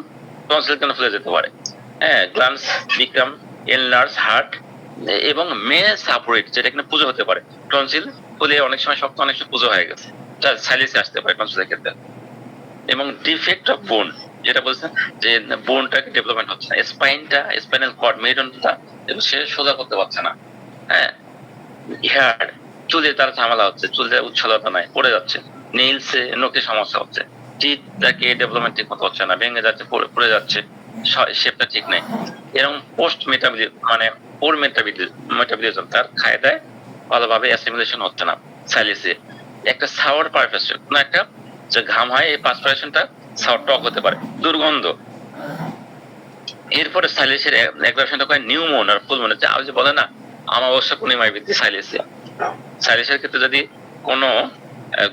টনসিল কেন ফুলে যেতে পারে। হ্যাঁ, গ্লান্ডস বিকাম এনলার্জ হার্ট, এবং সাপোরেট, যেটা এখানে পুজো হতে পারে। টনসিল ফুলে অনেক সময় শক্ত, অনেক সময় পুজো হয়ে গেছে, সাইলেন্সে আসতে পারে টনসিলের ক্ষেত্রে। এবং ডিফেক্ট অফ বোন, যেটা বলছেন যে বোনটাকে ডেভেলপমেন্ট হচ্ছে না, স্পাইনাল কর্ড মেরুদণ্ডটা সে সোজা করতে পারছে না। হ্যাঁ, হেয়ার চুলে তার ঝামেলা হচ্ছে, চুলে উচ্ছলতা নাই, পড়ে যাচ্ছে, নেইলসে নখে সমস্যা হচ্ছে, টিথটাকে ডেভেলপমেন্ট ঠিক মতো হচ্ছে না, ভেঙে যাচ্ছে, পড়ে যাচ্ছে, শেপটা ঠিক নেই। এরকম পোস্ট মানে পোর মেটাবলিজম তার খায় দেয় ভালোভাবে অ্যাসিমিলেশন হচ্ছে না। সাইলিসে একটা সাওয়ার পারফেকশন, কোন একটা যে ঘাম হয় এই পারফেকশনটা সাওয়ার টক হতে পারে, দুর্গন্ধ। এরপরে সাইলিসের অ্যাগ্রাভেশনটা হয় নিউমোন আর ফুলমোন, যে বলে না অমাবস্যা পূর্ণিমায় বৃদ্ধি সাইলিসিয়া। সাইলিসের ক্ষেত্রে যদি কোনো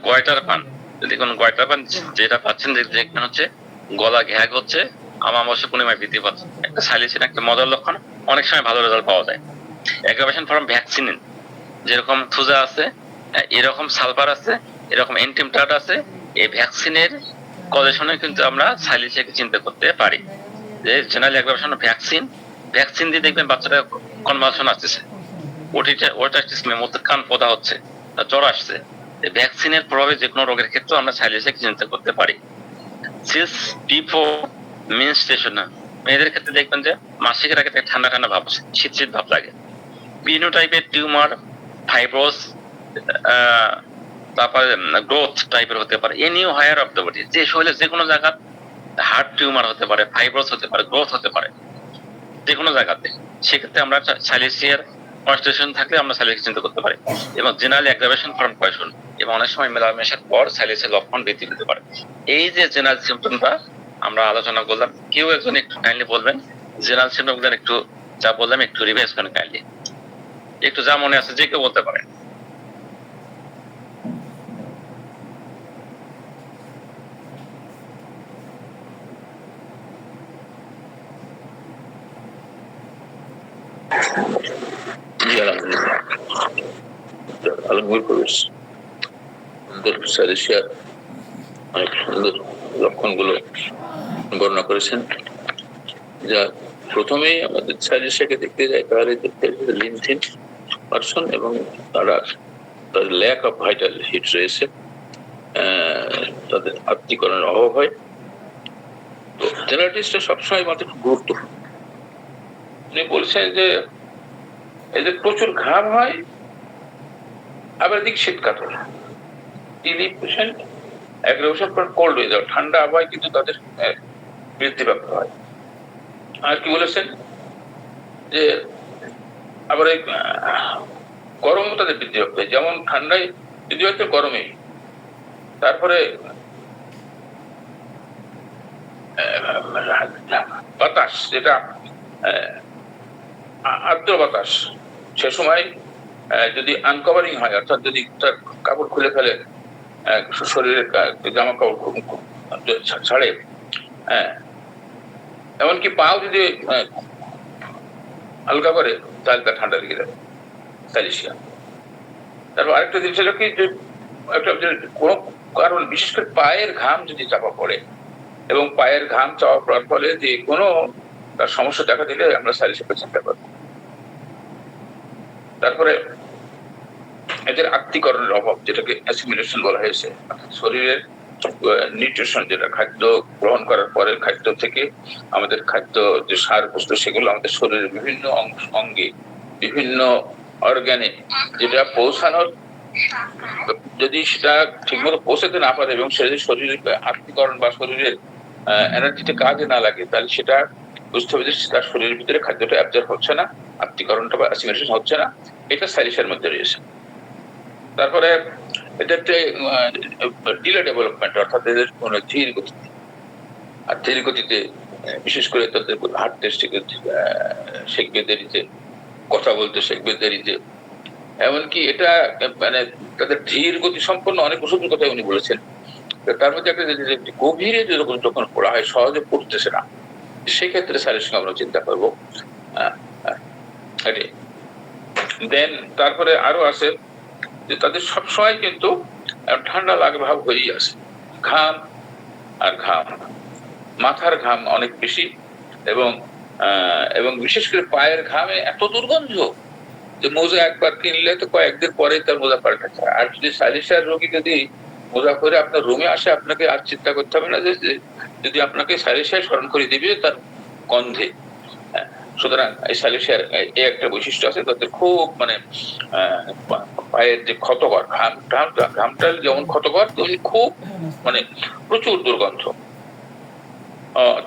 গয়টার পান, যেটা পাচ্ছেন দেখবেন হচ্ছে গলা ঘ্যাগ হচ্ছে, অমাবস্যা পূর্ণিমায় বৃদ্ধি পাচ্ছে, একটা সাইলিসির একটা মজার লক্ষণ, অনেক সময় ভালো রেজাল্ট পাওয়া যায়। অ্যাগ্রাভেশন ফর্ম ভ্যাকসিন, যেরকম থুজা আছে এরকম সালফার আছে, এরকম এন্টিমটাট আছে, এই ভ্যাকসিনের কজেশনে কিন্তু আমরা সাইলিসিয়াকে চিন্তা করতে পারি। যে জেনারেল অ্যাগ্রাভেশন ভ্যাকসিন দিয়ে দেখবেন বাচ্চাটা কনভালশন আসতেছে, কান পদা হচ্ছে, জ্বর আসছে, ভ্যাকসিনের প্রভাবে যে কোনো রোগের ক্ষেত্রে আমরা সাইলিসিয়াকে চিন্তা করতে পারি। সিস বিফোর মেনস্ট্রুয়েশন, মেয়েদের ক্ষেত্রে দেখবেন যে মাসিকের আগে ঠান্ডা ঠান্ডা ভাব, শীত ভাব লাগে। বিভিন্ন টাইপের টিউমার, ফাইব্রোস, তারপরে গ্রোথ টাইপের হতে পারে, এনিও হায়ার অফ দ্য বডি, যে শরীরে যে কোনো জায়গা হার্ট টিউমার হতে পারে, ফাইব্রোস হতে পারে, গ্রোথ হতে পারে যে কোনো জায়গাতে, সেক্ষেত্রে আমরা সাইলিসিয়ার কনস্টিটিউশন থাকলে আমরা সাইলিসিয়া চিন্তা করতে পারি। এবং জেনারেল অ্যাগ্রাভেশন ফর্ম পয়সন, এবং অনেক সময় মেলামেশার পর সাইলিসিয়ার লক্ষণ বৃদ্ধি পেতে পারে। এই যে জেনারেল সিমটমটা আমরা আলোচনা করলাম, কেউ একজন একটু কাইন্ডলি বলবেন জেনারেল সিমটমগুলো, একটু যা বললাম একটু রিভাইজ করেন কাইন্ডলি, একটু যা মনে আছে যে কেউ বলতে পারেন। সাইলিসিয়ার অনেক সুন্দর লক্ষণগুলো বর্ণনা করেছেন। যা প্রথমেই আমাদের সাইলিসিয়াকে দেখতে যায় তাহলে দেখতে লিনথিন পারসন, এবং তারা তাদের ল্যাক অফ ভাইটাল হিট রয়েছে, তাদের আত্মীকরণের অভাব হয়। তো জেনারেটিস্টটা সবসময় আমাদের খুব গুরুত্বপূর্ণ। উনি বলছেন যে এদের প্রচুর ঘাম হয়, আবার এদিক শীত কাতর, TB patient aggravation for cold weather, ঠান্ডা আবহাওয়ায় কিন্তু তাদের বৃদ্ধিপ্রাপ্ত হয়। আর কি বলেছেন যে আবার এই গরমও তাদের বৃদ্ধিপ্রাপ্ত হয়, যেমন ঠান্ডায় বৃদ্ধি হচ্ছে গরমে। তারপরে বাতাস, যেটা আর্দ্র বাতাস, সে সময় যদি আনকভারিং হয়, অর্থাৎ যদি তার কাপড় খুলে ফেলে, শরীরের জামা কাপড় ছাড়ে, এমনকি পাও যদি হালকা করে, তাহলে তার ঠান্ডা লেগে যাবে, সাইলিসিয়া। তারপর আরেকটা জিনিস হলো কি, যে একটা কোনো কারণ বিশেষ করে পায়ের ঘাম যদি চাপা পড়ে, এবং পায়ের ঘাম চাপা পড়ার ফলে যে কোনো তার সমস্যা দেখা দিলে আমরা সাইলিসিয়াকে চিন্তা করব। তারপরে এদের আত্মীকরণের অভাব, যেটাকে অ্যাসিমিলেশন বলা হয়েছে, শরীরের নিউট্রিশন, যেটা খাদ্য গ্রহণ করার পরের খাদ্য থেকে আমাদের খাদ্য যে সার বস্তু, সেগুলো আমাদের শরীরের বিভিন্ন অঙ্গে, বিভিন্ন অর্গানে যেটা পৌঁছানোর, যদি সেটা ঠিকমতো পৌঁছাতে না পারে এবং সেটা শরীরের আত্মীকরণ বা শরীরের এনার্জিতে কাজে না লাগে, তাহলে সেটা বুঝতে হবে যে তার শরীরের ভিতরে খাদ্যটা অ্যাবজর্ব হচ্ছে না, আত্মীকরণটা বা অ্যাসিমিলেশন হচ্ছে না, এটা সাইলিসিয়ার মধ্যে রয়েছে। তারপরে এদেরকে ডিলে ডেভেলপমেন্ট, অর্থাৎ এদের কোনো ধীর গতিতে, আর ধীর গতিতে বিশেষ করে তাদের হাঁটতে শিখবে দেরিতে, কথা বলতে শিখবে দেরিতে, এমনকি এটা মানে তাদের ধীর গতি সম্পন্ন অনেক ওষুধের কথা উনি বলেছেন। তার মধ্যে একটা গভীরে যখন পড়া হয়, সহজে পড়তেছে না, সেক্ষেত্রে সাইলিসিয়া আমরা চিন্তা করবো। দেন তারপরে আরো আছে যে তাদের সবসময় কিন্তু ঠান্ডা লাগে ভাব হয়েই আছে, ঘাম আর ঘাম, মাথার ঘাম অনেক বেশি, এবং বিশেষ করে পায়ের ঘামে এত দুর্গন্ধ যে মোজা একবার কিনলে তো কয়েকদিন পরে তার মোজা পাল্টাতে হয়। আর যদি সাইলিসিয়ার রোগী যদি মোজা করে আপনার রুমে আসে, আপনাকে আর চিন্তা করতে হবে না যে যদি আপনাকে সাইলেশিয়া স্মরণ করে দিবে তার গন্ধে। হ্যাঁ, সুতরাং এই সাইলেশিয়ার এই একটা বৈশিষ্ট্য আছে, তাদের খুব মানে পায়ের যে ক্ষতকর ঘামটা যেমন ক্ষতকর তেমনি খুব মানে প্রচুর দুর্গন্ধ।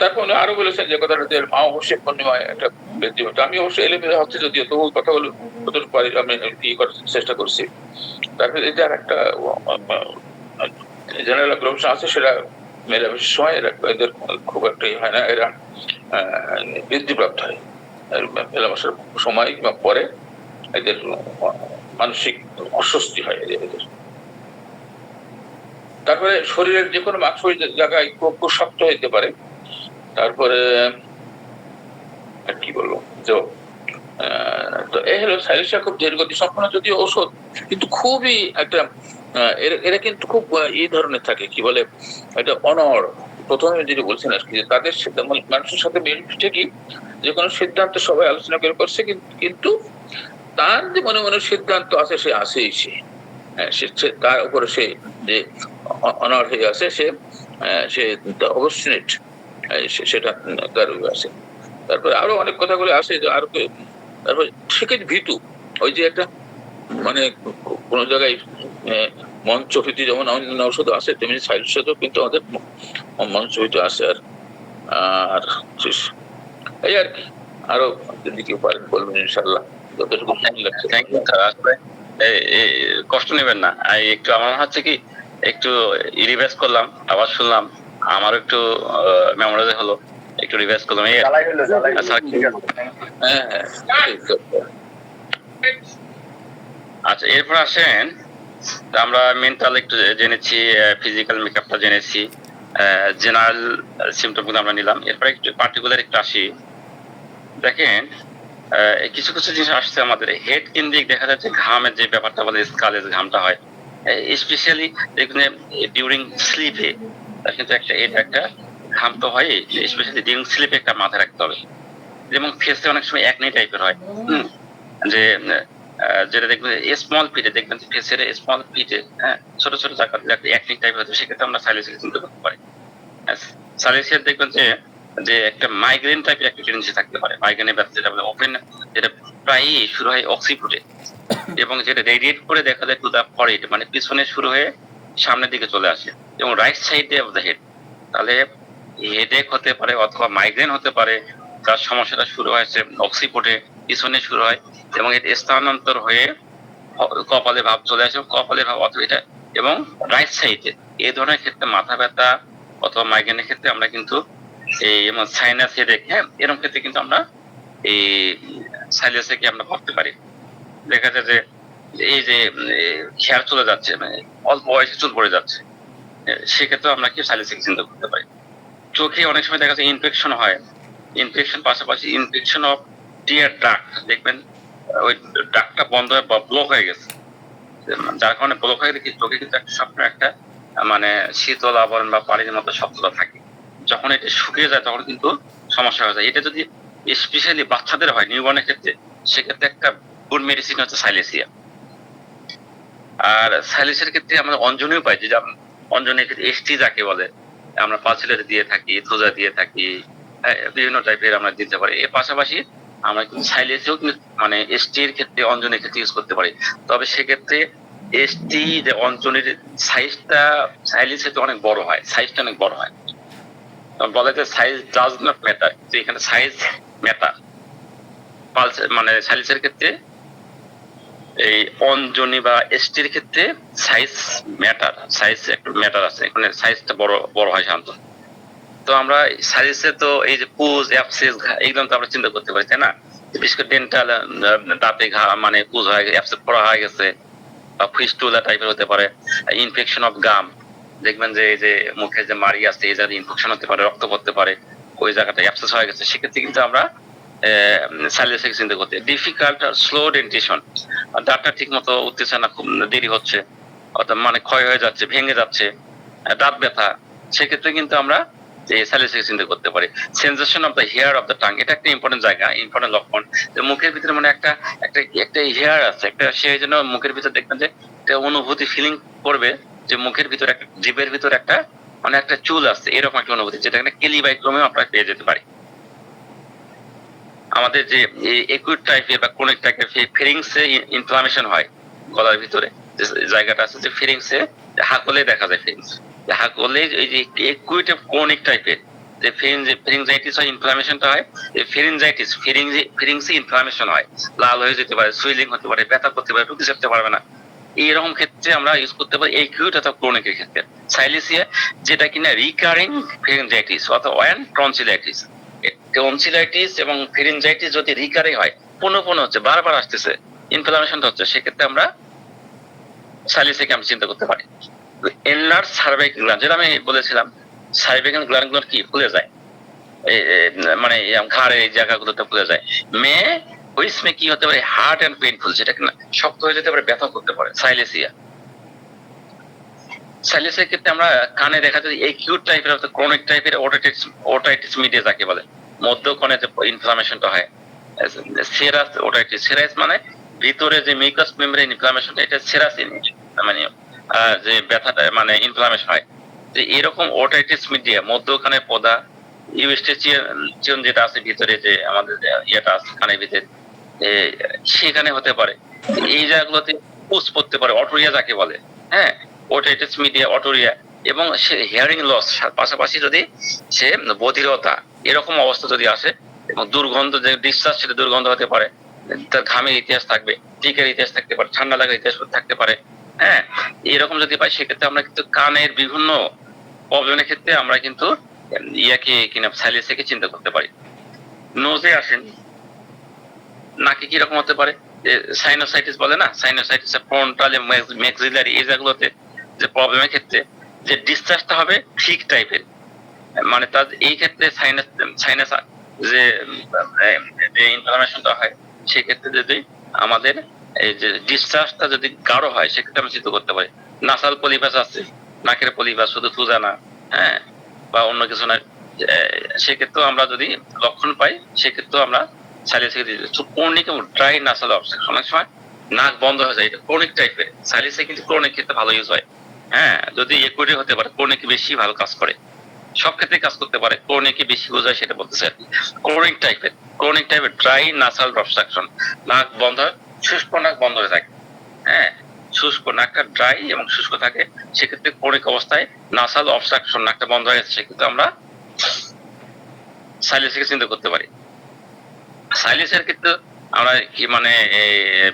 তারপর উনি আরো বলেছেন যে কথাটা যে মা অবশ্যই পূর্ণিমায় একটা ব্যক্তিগত, আমি অবশ্যই এলেমেলে হচ্ছে যদিও তবু কথাগুলো যতটুকু পারি আমি ই করার চেষ্টা করছি। তারপরে এই যে আর একটা জেনারেল অবজারভেশন আছে, সেটা মেলামেশার সময় এদের খুব একটা হয় না, এরা বৃদ্ধিপ্রাপ্ত হয় মেলামেশার সময় কিংবা পরে, এদের মানসিক অস্বস্তি হয় এদের। তারপরে শরীরের যে কোনো মাংস জায়গায় খুব শক্ত হইতে পারে। তারপরে কি বলবো, তো এই হলো সাইলেশিয়া, খুব দীর্ঘতি সম্পন্ন যদিও ঔষধ, কিন্তু খুবই একটা এরা কিন্তু খুব এই ধরনের থাকে, কি বলে একটা অনড়। প্রথমে যেটা বলছেন আর কি, যে তাদের মানুষের সাথে মিল ঠিকই, যে কোনো সিদ্ধান্ত সবাই আলোচনা করে করছে, কিন্তু তার যে মনে মনে সিদ্ধান্ত আছে সে আসেই, সে তার উপরে সে যে অনড় হয়ে আছে, সে অবশ্যই সেটা তার আছে। তারপরে আরো অনেক কথাগুলো আসে যে আরো, তারপর সেক্ষেত্রে ভীতু, ওই যে একটা মানে কোন জায়গায় মঞ্চভীতি যেমন অন্যান্য ঔষধ আছে, তেমনি সাইলেশিয়াতেও কিন্তু আমাদের মঞ্চভীতি আছে। আর এই আর কি, আরো যদি কেউ পারেন বলবেন ইনশাল্লাহ, যতটুকু লাগছে। কষ্ট নেবেন না, একটু আমার হচ্ছে কি একটু রিভাইজ করলাম, আবার শুনলাম, আমার একটু মেমোরাইজ হলো, একটু রিভাইজ করলাম। আচ্ছা, এরপর আসেন, আমরা মেন্টাল একটু জেনেছি, ফিজিক্যাল মেকআপটা জেনেছি, জেনারেল সিমটম গুলো আমরা নিলাম। এরপর একটু পার্টিকুলার একটু আসি। দেখেন, কিছু কিছু জিনিস আসছে আমাদের হেড কেন্দ্রিক, দেখা যাচ্ছে ঘামের যে ব্যাপারটা বলে স্কালের ঘামটা হয়, স্পেশালি দেখুন ডিউরিং স্লিপে, তার কিন্তু একটা ঘাম তো হয়, স্পেশালি ডিউরিং স্লিপে একটা মাথায় রাখতে হবে। যেমন ফেসে অনেক সময় একনি টাইপের হয়, যে যেটা দেখবেন স্মল পিটে, দেখবেন ফেসের স্মল পিটে, হ্যাঁ, ছোট ছোট জায়গাতে একনি টাইপ হচ্ছে, সেক্ষেত্রে আমরা সাইলেশিয়া চিন্তা করতে পারি। সাইলেশিয়া দেখবেন যে একটা মাইগ্রেন টাইপের একটা টেন্ডেন্সি থাকতে পারে। মাইগ্রেনের ব্যথা যেটা বলে ওপেন, যেটা প্রায়ই শুরু হয় অক্সিপুটে, এবং যেটা রেডিয়েট করে দেখা যায় টু দা ফরহেড, মানে পিছনে শুরু হয়ে সামনের দিকে চলে আসে, এবং রাইট সাইডে অফ দ্য হেড। তাহলে হেডেক হতে পারে অথবা মাইগ্রেন হতে পারে, তার সমস্যাটা শুরু হয়েছে অক্সিপুটে, পিছনে শুরু হয় এবং এটা স্থানান্তর হয়ে কপালে ভাব চলে আসে, কপালে ভাব অথবা এটা, এবং রাইট সাইডে। এই ধরনের ক্ষেত্রে মাথা ব্যথা অথবা মাইগ্রেনের ক্ষেত্রে আমরা কিন্তু এই যেমন সাইনাস হেডেক, হ্যাঁ, এরকম ক্ষেত্রে কিন্তু আমরা এই সাইলেশিয়াকে আমরা ভাবতে পারি। দেখা যায় যে এই যে হেয়ার চলে যাচ্ছে, মানে অল্প বয়সে চুল পড়ে যাচ্ছে, সেক্ষেত্রে আমরা কি সাইলেশিয়া চিন্তা করতে পারি। চোখে অনেক সময় দেখা যায় ইনফেকশন হয়, ইনফেকশন পাশাপাশি ইনফেকশন অফ টিয়ার ডাক্ট, দেখবেন ওই ডাক্টটা বন্ধ হয়ে বা ব্লক হয়ে গেছে, যার কারণে ব্লক হয়ে গেলে চোখে কিন্তু একটা সবসময় একটা মানে শীতল আবরণ বা পানির মতো শব্দটা থাকে। যখন এটা শুকিয়ে যায় তখন কিন্তু সমস্যা হয়ে যায়। এটা যদি স্পেশালি বাচ্চাদের হয়, নিউবর্নের ক্ষেত্রে, সেক্ষেত্রে একটা গুড মেডিসিন হচ্ছে সাইলেশিয়া। আর সাইলেশিয়ার ক্ষেত্রে আমরা অঞ্জনিও পাই, যে অঞ্জনের ক্ষেত্রে এসটি যাকে বলে, আমরা পাঁচিলের দিয়ে থাকি, থোজা দিয়ে থাকি, বিভিন্ন টাইপের আমরা দিতে পারি। এর পাশাপাশি আমরা কিন্তু সাইলেশিয়াও কিন্তু মানে এসটির ক্ষেত্রে, অঞ্জনের ক্ষেত্রে ইউজ করতে পারি। তবে সেক্ষেত্রে এসটি যে অঞ্জনের সাইজটা সাইলেশিয়াতে অনেক বড় হয়, সাইজটা অনেক বড় হয়, বলে যে সাইজ ডাজ নট ম্যাটার, যে এখানে সাইজ ম্যাটার। মানে সাইলেশিয়ার ক্ষেত্রে এই অঞ্জনি বা এসটির ক্ষেত্রে সাইজ ম্যাটার, সাইজ একটু ম্যাটার আছে, এখানে সাইজটা বড় বড় হয় শান্ত। তো আমরা সাইজে তো এই যে পুজ অ্যাপসিস এইগুলো তো আমরা চিন্তা করতে পারি, তাই না? বিশেষ করে ডেন্টাল দাঁতে ঘা, মানে পুজ হয়ে গেছে, অ্যাপসিস পড়া হয়ে গেছে, বা ফিস্টুলা টাইপের হতে পারে, ইনফেকশন অফ গাম, দেখবেন যে এই যে মুখে যে মাড়ি আছে, এই জায়গায় ইনফেকশন হতে পারে, রক্ত পড়তে পারে, ওই জায়গাটা অ্যাপসিস হয়ে গেছে, সেক্ষেত্রে কিন্তু আমরা সাইলেশিয়া চিন্তা করতে। ডিফিকাল্ট স্লো ডেন্টিশন, দাঁতটা ঠিক মতো উঠতেছে না, খুব দেরি হচ্ছে, অর্থাৎ মানে ক্ষয় হয়ে যাচ্ছে, ভেঙে যাচ্ছে, দাঁত ব্যথা, সেক্ষেত্রে কিন্তু আমরা এই সাইলেশিয়া চিন্তা করতে পারি। Sensation of the hair of the tongue, এটা একটা ইম্পর্টেন্ট জায়গা, ইম্পর্টেন্ট লক্ষণ, যে মুখের ভিতরে মানে একটা হেয়ার আছে, একটা সে যেন মুখের ভিতরে দেখবেন যে একটা অনুভূতি ফিলিং করবে, যে মুখের ভিতরে একটা, জিভের ভিতরে একটা মানে একটা চুল আছে, এরকম একটা অনুভূতি, যেটা কিনা কেলিবাইক্লোমেও আপনারা পেয়ে যেতে পারি। আমাদের যে একুইট টাইপের বা ক্রনিক টাইপের ফিরিংসে ইনফ্লামেশন হয় গলার ভিতরে, যে জায়গাটা আছে যে ফিরিংসে, হাকলে দেখা যায় ফিরিংস, হাকলে এই যে একুইট ক্রনিক টাইপের যে ফিরিংজাইটিস হয়, ইনফ্লামেশনটা হয়, ফিরিংজাইটিস ফিরিংসে ইনফ্লামেশন হয়, লাল হয়ে যেতে পারে, সুইলিং হতে পারে, ব্যথা করতে পারে, ঢুকে যেতে পারবে না। এইরকম ক্ষেত্রে আমরা ইউজ করতে পারি একিউট অথবা ক্রনিকের ক্ষেত্রে সাইলেসিয়া, যেটা কিনা রিকারিং ফিরিংজাইটিস অথবা টনসিলাইটিস। টনসিলাইটিস এবং ফিরিঞ্জাইটিস যদি রিকারিং হয়, পুনঃ হচ্ছে, বারবার আসতেছে, ইনফ্লামেশনটা হচ্ছে, সেক্ষেত্রে আমরা সাইলেসিয়াকে আমরা চিন্তা করতে পারি। এনলার্জ সার্ভাইকাল গ্ল্যান্ড, যেটা আমি বলেছিলাম, সার্ভাইকাল গ্ল্যান্ডগুলো কি ফুলে যায়, মানে ঘাড়ের এই জায়গাগুলোতে ফুলে যায়। হুইচ মে কি হতে পারে, হার্ড এন্ড পেইনফুল, যেটা কিনা শক্ত হয়ে যেতে পারে, ব্যথা করতে পারে। সাইলেসিয়ার ক্ষেত্রে আমরা কানে দেখা যায় একিউট টাইপের অর্থাৎ ক্রনিক টাইপের ওটাইটিস মিডিয়া যাকে বলে, মধ্য কানে যে ইনফ্লামেশনটা হয়, সেরাস ওটাইটিস। সেরাস মানে ভিতরে যে মিউকাস মেমব্রেন ইনফ্লামেশনটা, এটা সেরাস মানে যে ব্যথাটা মানে ইনফ্লামেশন হয়, যে এরকম ওটাইটিস মিডিয়া মধ্য কানের পদা, ইউস্টেচিয়ন যেটা আছে ভিতরে, যে আমাদের ইয়েটা আছে কানের ভিতরে, সেখানে হতে পারে। এই জায়গাগুলোতে পুষ পড়তে পারে, অটোরিয়া যাকে বলে, হ্যাঁ, ওটাইটিস মিডিয়া, অটোরিয়া, এবং সে হিয়ারিং লস, পাশাপাশি যদি সে বধিরতা, এরকম অবস্থা যদি আসে, এবং দুর্গন্ধ, যে ডিসচার্জ, সেটা দুর্গন্ধ হতে পারে, তার ঘামের ইতিহাস থাকবে, টিকের ইতিহাস থাকতে পারে, ঠান্ডা লাগার ইতিহাস থাকতে পারে, হ্যাঁ, এরকম যদি পাই, সেক্ষেত্রে আমরা কিন্তু কানের বিভিন্ন প্রবলেমের ক্ষেত্রে আমরা কিন্তু ইয়াকে কিনা সাইলেসিয়াকে চিন্তা করতে পারি। নোজে আসেন, নাকি কিরকম হতে পারে, যে সাইনোসাইটিস বলে না, সাইনোসাইটিস ফ্রন্টাল ম্যাক্সিলারি, এই জায়গাগুলোতে যে প্রবলেমের ক্ষেত্রে যে ডিসচার্জটা হবে ঠিক টাইপের, মানে তার এই ক্ষেত্রে সাইনাস যে ইনফ্লামেশনটা হয়, সেক্ষেত্রে যদি আমাদের এই যে ডিসচার্জটা যদি গাঢ় হয়, সেক্ষেত্রে আমরা চিন্তা করতে পারি। নাসাল পলিপাস আছে, নাকের পলিপাস, শুধু তুজা না, হ্যাঁ, বা অন্য কিছু না, সেক্ষেত্রেও আমরা যদি লক্ষণ পাই, সেক্ষেত্রেও আমরা সাইলেসিয়া দিয়ে দিই। ক্রনিক এবং ড্রাই নাসাল অবস্ট্রাকশন, অনেক সময় নাক বন্ধ হয়ে যায়, এটা ক্রনিক টাইপের। সাইলেসিয়া কিন্তু ক্রনিক ক্ষেত্রে ভালো ইউজ হয়, হ্যাঁ, যদি একুইটি হতে পারে, ক্রনিক বেশি ভালো কাজ করে, সব ক্ষেত্রে কাজ করতে পারে, ক্রনিকে বেশি বোঝায়, সেটা বলতেছে। ক্রনিক টাইপের ড্রাই নাসাল অবস্ট্রাকশন, নাক বন্ধ হয়, শুষ্ক নাক বন্ধ হয়ে থাকে, হ্যাঁ, শুষ্ক নাকটা ড্রাই এবং শুষ্ক থাকে, সেক্ষেত্রে ক্রনিক অবস্থায় নাসাল অবস্ট্রাকশন, নাকটা বন্ধ হয়ে গেছে, সেক্ষেত্রে আমরা সাইলেসিয়াকে চিন্তা করতে পারি। সাইলেসিয়ার ক্ষেত্রে আমরা কি মানে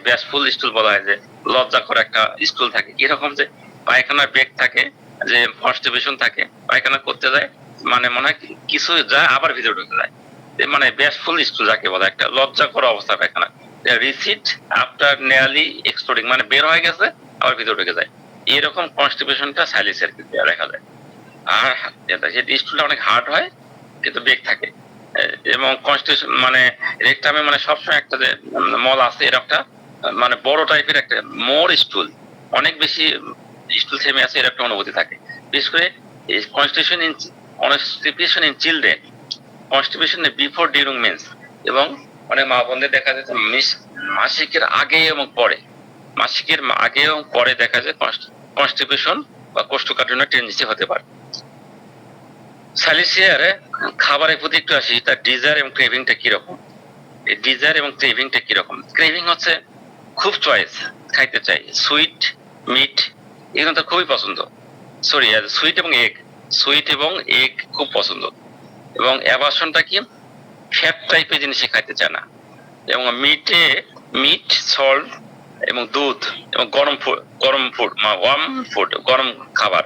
ব্যাসফুল স্টুল বলা হয়, যে লজ্জা করে একটা স্টুল থাকে, এরকম যে পায়খানার বেগ থাকে, যে কনস্টিপেশন থাকে, পায়খানা করতে যায়, মানে মনে হয় কিছু যায়, আবার ভিতরে ঢুকে যায়, মানে ব্যাসফুল স্টুল যাকে বলে, একটা লজ্জা করা অবস্থা পায়খানা, রিসিট আফটার নিয়ারলি এক্সপ্লোডিং, মানে বের হয়ে গেছে, আবার ভিতরে ঢুকে যায়, এরকম কনস্টিপেশনটা সাইলেসিয়ার ক্ষেত্রে দেখা যায়। আর যে স্টুলটা অনেক হার্ড হয়, কিন্তু বেগ থাকে, এবং কনস্টিটিউশন মানে রেকটামে মানে সবসময় একটা যে মল আছে, এর একটা মানে বড় টাইপের একটা মোর স্টুল, অনেক বেশি স্টুল থেমে আছে, এর একটা অনুভূতি থাকে। বিশেষ করে constipation in children, constipation before during menses, এবং অনেক মা বোনদের দেখা যায় মাসিকের আগে এবং পরে, মাসিকের আগে এবং পরে দেখা যায় কনস্টিপেশন বা কোষ্ঠকাঠিন্য টেন্ডেন্সি হতে পারে। সাইলেসিয়ার খাবারের প্রতি একটু আসি, তার ডিজায়ার এবং ক্রেভিংটা কিরকম। এই ডিজায়ার এবং ক্রেভিংটা কিরকম, ক্রেভিং হচ্ছে খুব চয়েস, খাইতে চাই, সুইট, মিট, এগুলো তো খুবই পছন্দ, সরি, সুইট এবং এগ খুব পছন্দ, এবং অ্যাভার্সনটা কি, ফ্যাট টাইপের জিনিসে খাইতে চায় না, এবং মিট, সল্ট এবং দুধ, এবং ওয়ার্ম ফুড, গরম খাবার,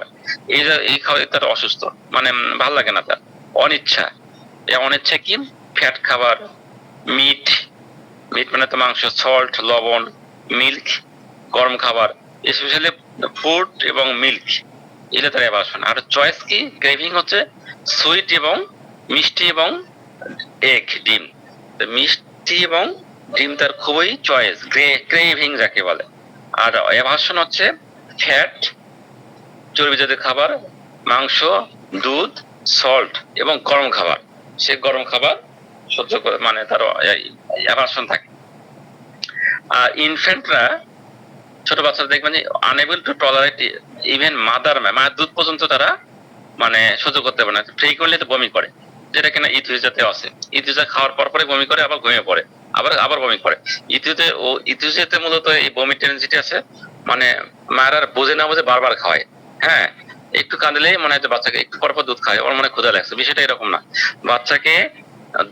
এই খাবার তার অসুস্থ, মানে ভাল লাগে না তার, অনিচ্ছা। অনিচ্ছা কি, ফ্যাট খাবার, মিট মানে তো মাংস, সল্ট, লবণ, মিল্ক, গরম খাবার, স্পেশালি ফুড এবং মিল্ক, এটা তার অ্যাভার্সন। আর চয়েস কি, ক্রেভিং হচ্ছে সুইট এবং মিষ্টি এবং এগ, ডিম, মিষ্টি এবং ডিম তার খুবই চয়েস, ক্রেভিং যাকে বলে। আর অ্যাভার্সন হচ্ছে ফ্যাট, চর্বিজাতীয় খাবার, মাংস, দুধ, সল্ট এবং গরম খাবার, সে গরম খাবার সহ্য করে, মানে তার অ্যাভার্সন থাকে। আর ইনফ্যান্টরা, ছোট বাচ্চারা দেখবেন যে আনএবল টু টলারেট ইভেন মায়ের দুধ পর্যন্ত তারা মানে সহ্য করতে পারে না, ফ্রিকুয়েন্টলি তো বমি করে, যেটা কিনা ইথিওজাতে আছে। ইথিওজা খাওয়ার পর পরে বমি করে, আবার ঘুমিয়ে পড়ে, আবার আবার বমি করে। ইথিওজাতে মূলত এই বমি টেন্ডেন্সিটি আছে, মানে মায়ের আর বোঝে না বুঝে বারবার খাওয়ায়। হ্যাঁ, একটু কাঁদলেই মনে হয় যে বাচ্চাকে একটু পর পর দুধ খায়, ওর মনে হয় ক্ষুধা লাগছে। বিষয়টা এরকম না, বাচ্চাকে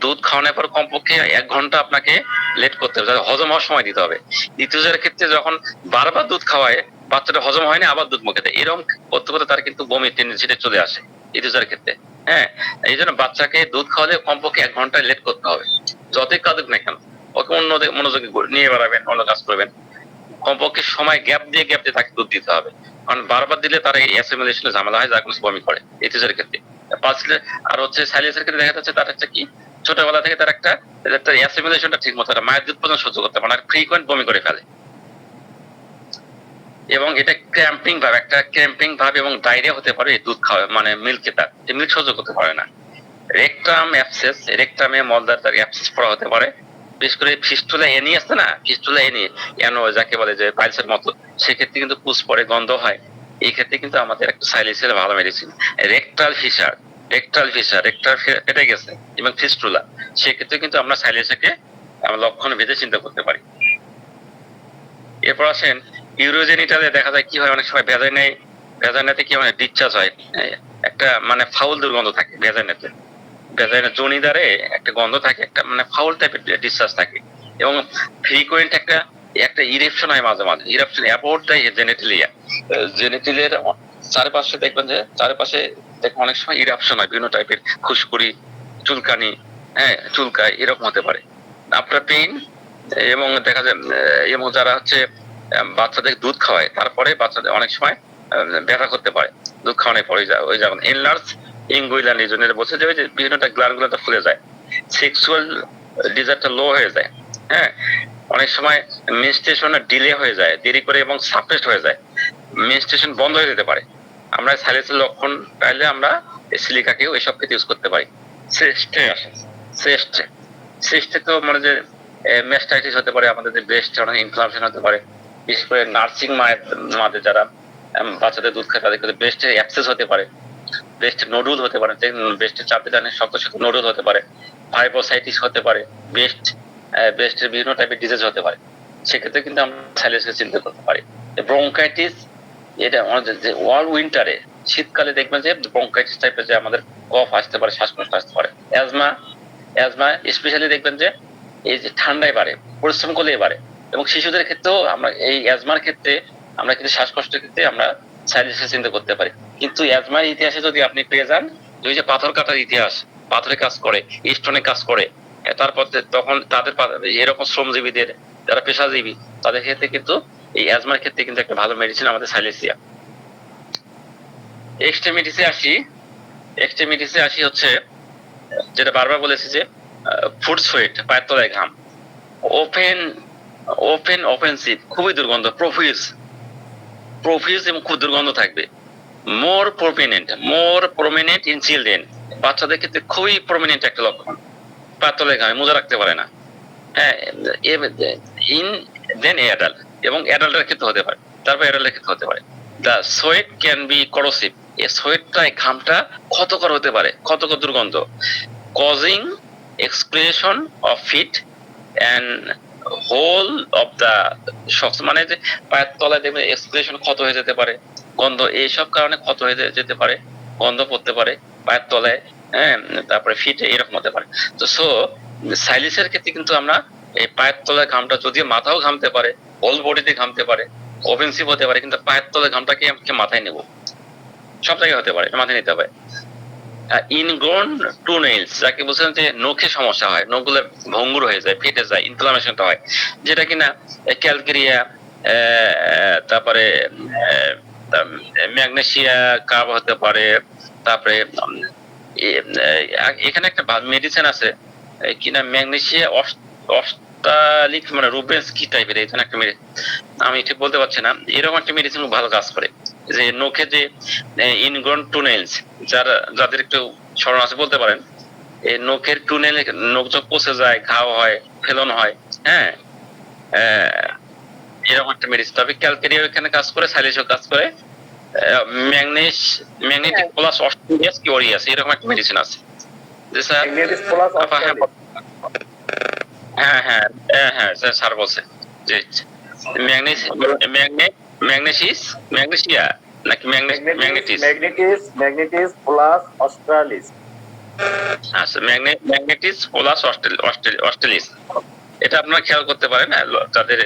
দুধ খাওয়ানোর পর কমপক্ষে 1 ঘন্টা আপনাকে লেট করতে হবে, যাতে হজম হওয়ার সময় দিতে হবে। ইথিওজার ক্ষেত্রে যখন বারবার দুধ খাওয়ায়, বাচ্চাটা হজম হয় না, আবার দুধ মুখে দেয়, এরকম করতে করতে তার কিন্তু বমির টেন্ডেন্সিটা চলে আসে ইথিওজার ক্ষেত্রে। হ্যাঁ, এই জন্য বাচ্চাকে দুধ খাওয়ালে কমপক্ষে 1 ঘন্টা লেট করতে হবে, যতই কাঁদুক না কেন। ওকে অন্য মনোযোগী নিয়ে বেড়াবেন, অন্য কাজ করবেন, কমপক্ষে সময় গ্যাপ দিয়ে তাকে দুধ দিতে হবে। কারণ বারবার দিলে তার এই অ্যাসিমিলেশনে ঝামেলা হয়, যার কোনো বমি করে ইথিওজার ক্ষেত্রে। আর হচ্ছে সাইলেন্সের ক্ষেত্রে দেখা যাচ্ছে তার হচ্ছে কি, ছোটবেলা থেকে তার একটা অ্যাসিমিলেশনটা ঠিক মতো, মায়ের দুধ পর্যন্ত সহ্য করতে পারে না, ফ্রিকোয়েন্ট বমি করে ফেলে। এবং এটা ক্র্যাম্পিং ভাবে এবং ডায়রিয়া হতে পারে এই দুধ খাওয়া, মানে মিল্কে তার মিল্ক সহ্য করতে পারে না। রেকটাম অ্যাবসেস, রেকটামে মলদার তার অ্যাবসেস পড়া হতে পারে। বিশেষ করে ফিস্টুলা এনি আছে না, ফিস্টুলা এনি এনো যাকে বলে যে পাইলসের মতো, সেক্ষেত্রে কিন্তু পুষ পড়ে, গন্ধ হয়। এই ক্ষেত্রে কিন্তু আমাদের একটা সাইলিসের ভালো মেডিসিন রেকটাল ফিসার, রেকটাল ফেটে গেছে এবং ফিস্টুলা, সেক্ষেত্রে কিন্তু আমরা সাইলিসকে লক্ষণ ভেদে চিন্তা করতে পারি। এরপর আসেন ইউরোজেনিটালে দেখা যায় কি হয়, অনেক সময় ভেজাইনাতে কি হয়, ডিসচার্জ হয়, একটা মানে ফাউল দুর্গন্ধ থাকে ভেজাইনাতে, ভেজাইনা জনিদারে একটা গন্ধ থাকে, একটা মানে ফাউল টাইপের ডিসচার্জ থাকে, এবং ফ্রিকুয়েন্ট একটা একটা ইরেপশন হয় মাঝে মাঝে, ইরেপশন অ্যাবাউট দ্য জেনেটিলিয়ার চারপাশে দেখবেন যে অনেক সময় ইরাপশন হয়, বিভিন্ন টাইপের খুশকুড়ি, চুলকানি, হ্যাঁ চুলকায়, এরকম হতে পারে। আপনার পেইন, এবং দেখা যায় এবং যারা হচ্ছে বাচ্চাদের দুধ খাওয়ায়, তারপরে বাচ্চাদের অনেক সময় ব্যথা করতে পারে দুধ খাওয়ানোর পরে, ওই যেমন এনলার্জ ইঙ্গুইলা লিজনের বলছে যে ওই যে বিভিন্ন গ্ল্যান্ড গুলো ফুলে যায়, সেক্সুয়াল ডিজায়ারটা লো হয়ে যায়। হ্যাঁ, অনেক সময় মেনস্ট্রুয়েশন ডিলে হয়ে যায়, দেরি করে, এবং সাপ্রেসড হয়ে যায়, মেনস্ট্রুয়েশন বন্ধ হয়ে যেতে পারে। আমরা সাইলেন্সের লক্ষণ পাইলে আমরা সিলিকাকেও এসব ক্ষেত্রে ইউজ করতে পারি। শ্রেষ্ঠে আসে, শ্রেষ্ঠে তো মানে যে মেস্টাইটিস হতে পারে, আমাদের যে ব্রেস্ট অনেক ইনফ্লামেশন হতে পারে, বিশেষ করে নার্সিং মাদের যারা বাচ্চাদের দুধ খায়, তাদের ক্ষেত্রে ব্রেস্টে অ্যাবসেস হতে পারে, ব্রেস্ট নোডুল হতে পারে, ব্রেস্টের চাপে অনেক শক্ত শক্ত নোডুল হতে পারে, ফাইব্রোসাইটিস হতে পারে, ব্রেস্টের বিভিন্ন টাইপের ডিজিজ হতে পারে। সেক্ষেত্রে কিন্তু আমরা সাইলেন্সকে চিন্তা করতে পারি। ব্রঙ্কাইটিস, এটা আমাদের যে ওয়াল উইন্টারে, শীতকালে দেখবেন যে ব্রঙ্কাইটিস টাইপের যে আমাদের কফ আসতে পারে, শ্বাসকষ্ট আসতে পারে। অ্যাজমা স্পেশালি দেখবেন যে এই যে ঠান্ডায় বাড়ে, পরিশ্রম করলেই বাড়ে, এবং শিশুদের ক্ষেত্রেও আমরা এই অ্যাজমার ক্ষেত্রে আমরা কিন্তু শ্বাসকষ্টের ক্ষেত্রে আমরা সাইলেন্সকে চিন্তা করতে পারি। কিন্তু অ্যাজমার ইতিহাসে যদি আপনি পেয়ে যান, ওই যে পাথর কাটার ইতিহাস, পাথরে কাজ করে, স্টোনে কাজ করে, তারপর তখন তাদের এরকম শ্রমজীবীদের যারা পেশাজীবী, তাদের ক্ষেত্রে কিন্তু এই অ্যাজমার ক্ষেত্রে কিন্তু একটা ভালো মেডিসিন আমাদের সাইলেন্সিয়া। এক্সট্রিমিটিসে আসি হচ্ছে যেটা বারবার বলেছি যে ফুড সোয়েট, পায়ের তলায় ঘাম, অফেন্সিভ, খুবই দুর্গন্ধ, প্রফিউজ এবং খুব দুর্গন্ধ থাকবে। মোর প্রমিনেন্ট ইন চিলড্রেন, বাচ্চাদের ক্ষেত্রে খুবই প্রমিনেন্ট একটা লক্ষণ, পায়ের তলায় ঘামে, মোজা রাখতে পারে না। হ্যাঁ, দেন অ্যাডাল্ট, এবং অ্যাডাল্টের ক্ষেত্রে হতে পারে, তারপর অ্যাডাল্টের ক্ষেত্রে হতে পারে। The sweat can be corrosive, এই সোয়েটটা, এই ঘামটা ক্ষতকর হতে পারে, ক্ষতকর দুর্গন্ধ, causing expression of feet and hole of the socks, মানে যে পায়ের তলায় দেখবে এক্সপ্রেশন ক্ষত হয়ে যেতে পারে, গন্ধ, এইসব কারণে ক্ষত হয়ে যেতে পারে, গন্ধ পড়তে পারে পায়ের তলায়, হ্যাঁ, তারপরে ফিটে এরকম হতে পারে। তো সাইলিসের ক্ষেত্রে কিন্তু আমরা এই পায়ের তলায় ঘামটা, যদিও মাথাও ঘামতে পারে, হোল বডিতে ঘামতে পারে, অফেন্সিভ হতে পারে, কিন্তু পায়ের তলায় ঘামটাকে মাথায় নেব, সব জায়গায় হতে পারে, মাথায় নিতে হবে। ইনগ্রোন টু নেইলস, যাকে বলছেন যে নখে সমস্যা হয়, নখগুলো ভঙ্গুর হয়ে যায়, ফেটে যায়, ইনফ্লামেশনটা হয়, যেটা কিনা ক্যালকেরিয়া, তারপরে ম্যাগনেসিয়া কার্ব হতে পারে। তারপরে এখানে একটা মেডিসিন আছে কিনা, ম্যাগনেসিয়া অস্টালিক, মানে রুবেন্স কি টাইপের, এখানে একটা আমি ঠিক বলতে পারছি না, এরকম একটা মেডিসিন ভালো কাজ করে, যে নখে যে ইনগ্রোন টুনেলস, যাদের একটু স্মরণ আছে বলতে পারেন, এই নখের টুনেল, নখ যখন পচে যায়, ঘাও হয়, ফেলন হয়, হ্যাঁ, এরকম একটা মেডিসিন। তবে ক্যালকেরিয়া এখানে কাজ করে, সাইলেসও কাজ করে, ম্যাগনেস ম্যাগনেটিক প্লাস অস্ট্রেলিয়াস কি ওরিয়াস এরকম একটা মেডিসিন আছে যে স্যার ম্যাগনেটিস প্লাস হ্যাঁ হ্যাঁ হ্যাঁ হ্যাঁ হ্যাঁ স্যার বলছে যে ম্যাগনেস ম্যাগনেসিস ম্যাগনেসিয়া নাকি ম্যাগনেটিস ম্যাগনেটিস প্লাস অস্ট্রালিস। আচ্ছা ম্যাগনেটিস প্লাস অস্ট্রেলিস এটা আপনারা খেয়াল করতে পারেন, তাদের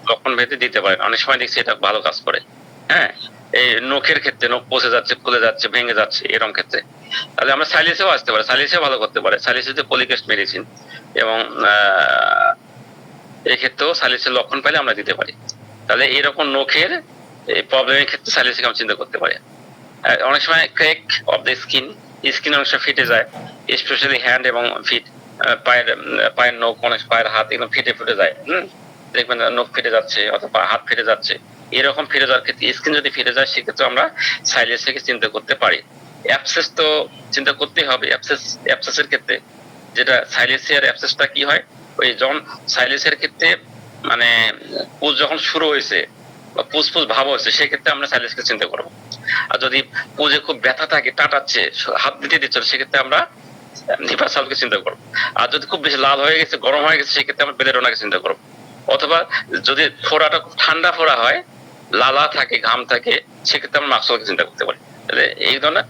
লক্ষণ ভেদে দিতে পারেন, অনেক সময় দেখছি এটা ভালো কাজ করে। হ্যাঁ, এই নখের ক্ষেত্রে নখ পচে যাচ্ছে, ফুলে যাচ্ছে, ভেঙে যাচ্ছে এরকম ক্ষেত্রে তাহলে আমরা সাইলিসেও আসতে পারে, সাইলিসেও ভালো করতে পারে। সাইলিসে পলিকেস্ট মেডিসিন এবং এই ক্ষেত্রেও সাইলিসের লক্ষণ পাইলে আমরা দিতে পারি। তাহলে এরকম নখের এই প্রবলেমের ক্ষেত্রে সাইলিসকে আমরা চিন্তা করতে পারি। অনেক সময় ক্র্যাক অফ দ্য স্কিন অনেক সময় ফেটে যায়, স্পেশালি হ্যান্ড এবং ফিট, পায়ের নখ, অনেক পায়ের হাত একদম ফেটে যায়। দেখবেন নখ ফেটে যাচ্ছে অথবা হাত ফেটে যাচ্ছে, এরকম ফেটে যাওয়ার ক্ষেত্রে স্কিন যদি ফেটে যায় সেক্ষেত্রে আমরা সাইলিসকে চিন্তা করতে পারি। অ্যাবসেস তো চিন্তা করতেই হবে। অ্যাবসেসের ক্ষেত্রে যেটা সাইলিসিয়ার অ্যাবসেসটা কি হয়, ওই যখন সাইলিসের ক্ষেত্রে মানে পুজ যখন শুরু হয়েছে বা পুজ ভাব হয়েছে সেক্ষেত্রে আমরা সাইলিসকে চিন্তা করবো। আর যদি পুজে খুব ব্যথা থাকে, টাটাচ্ছে, হাত দিতে দিচ্ছে, সেক্ষেত্রে আমরা নিপাসালকে চিন্তা করবো। আর যদি খুব বেশি লাল হয়ে গেছে, গরম হয়ে গেছে, সেক্ষেত্রে আমরা বেলেডোনাকে চিন্তা করবো। অথবা যদি ফোড়াটা খুব ঠান্ডা ফোড়া হয়, লালা থাকে, ঘাম থাকে, সেক্ষেত্রে আমরা মাক্সলকে চিন্তা করতে পারি। তাহলে এই ধরনের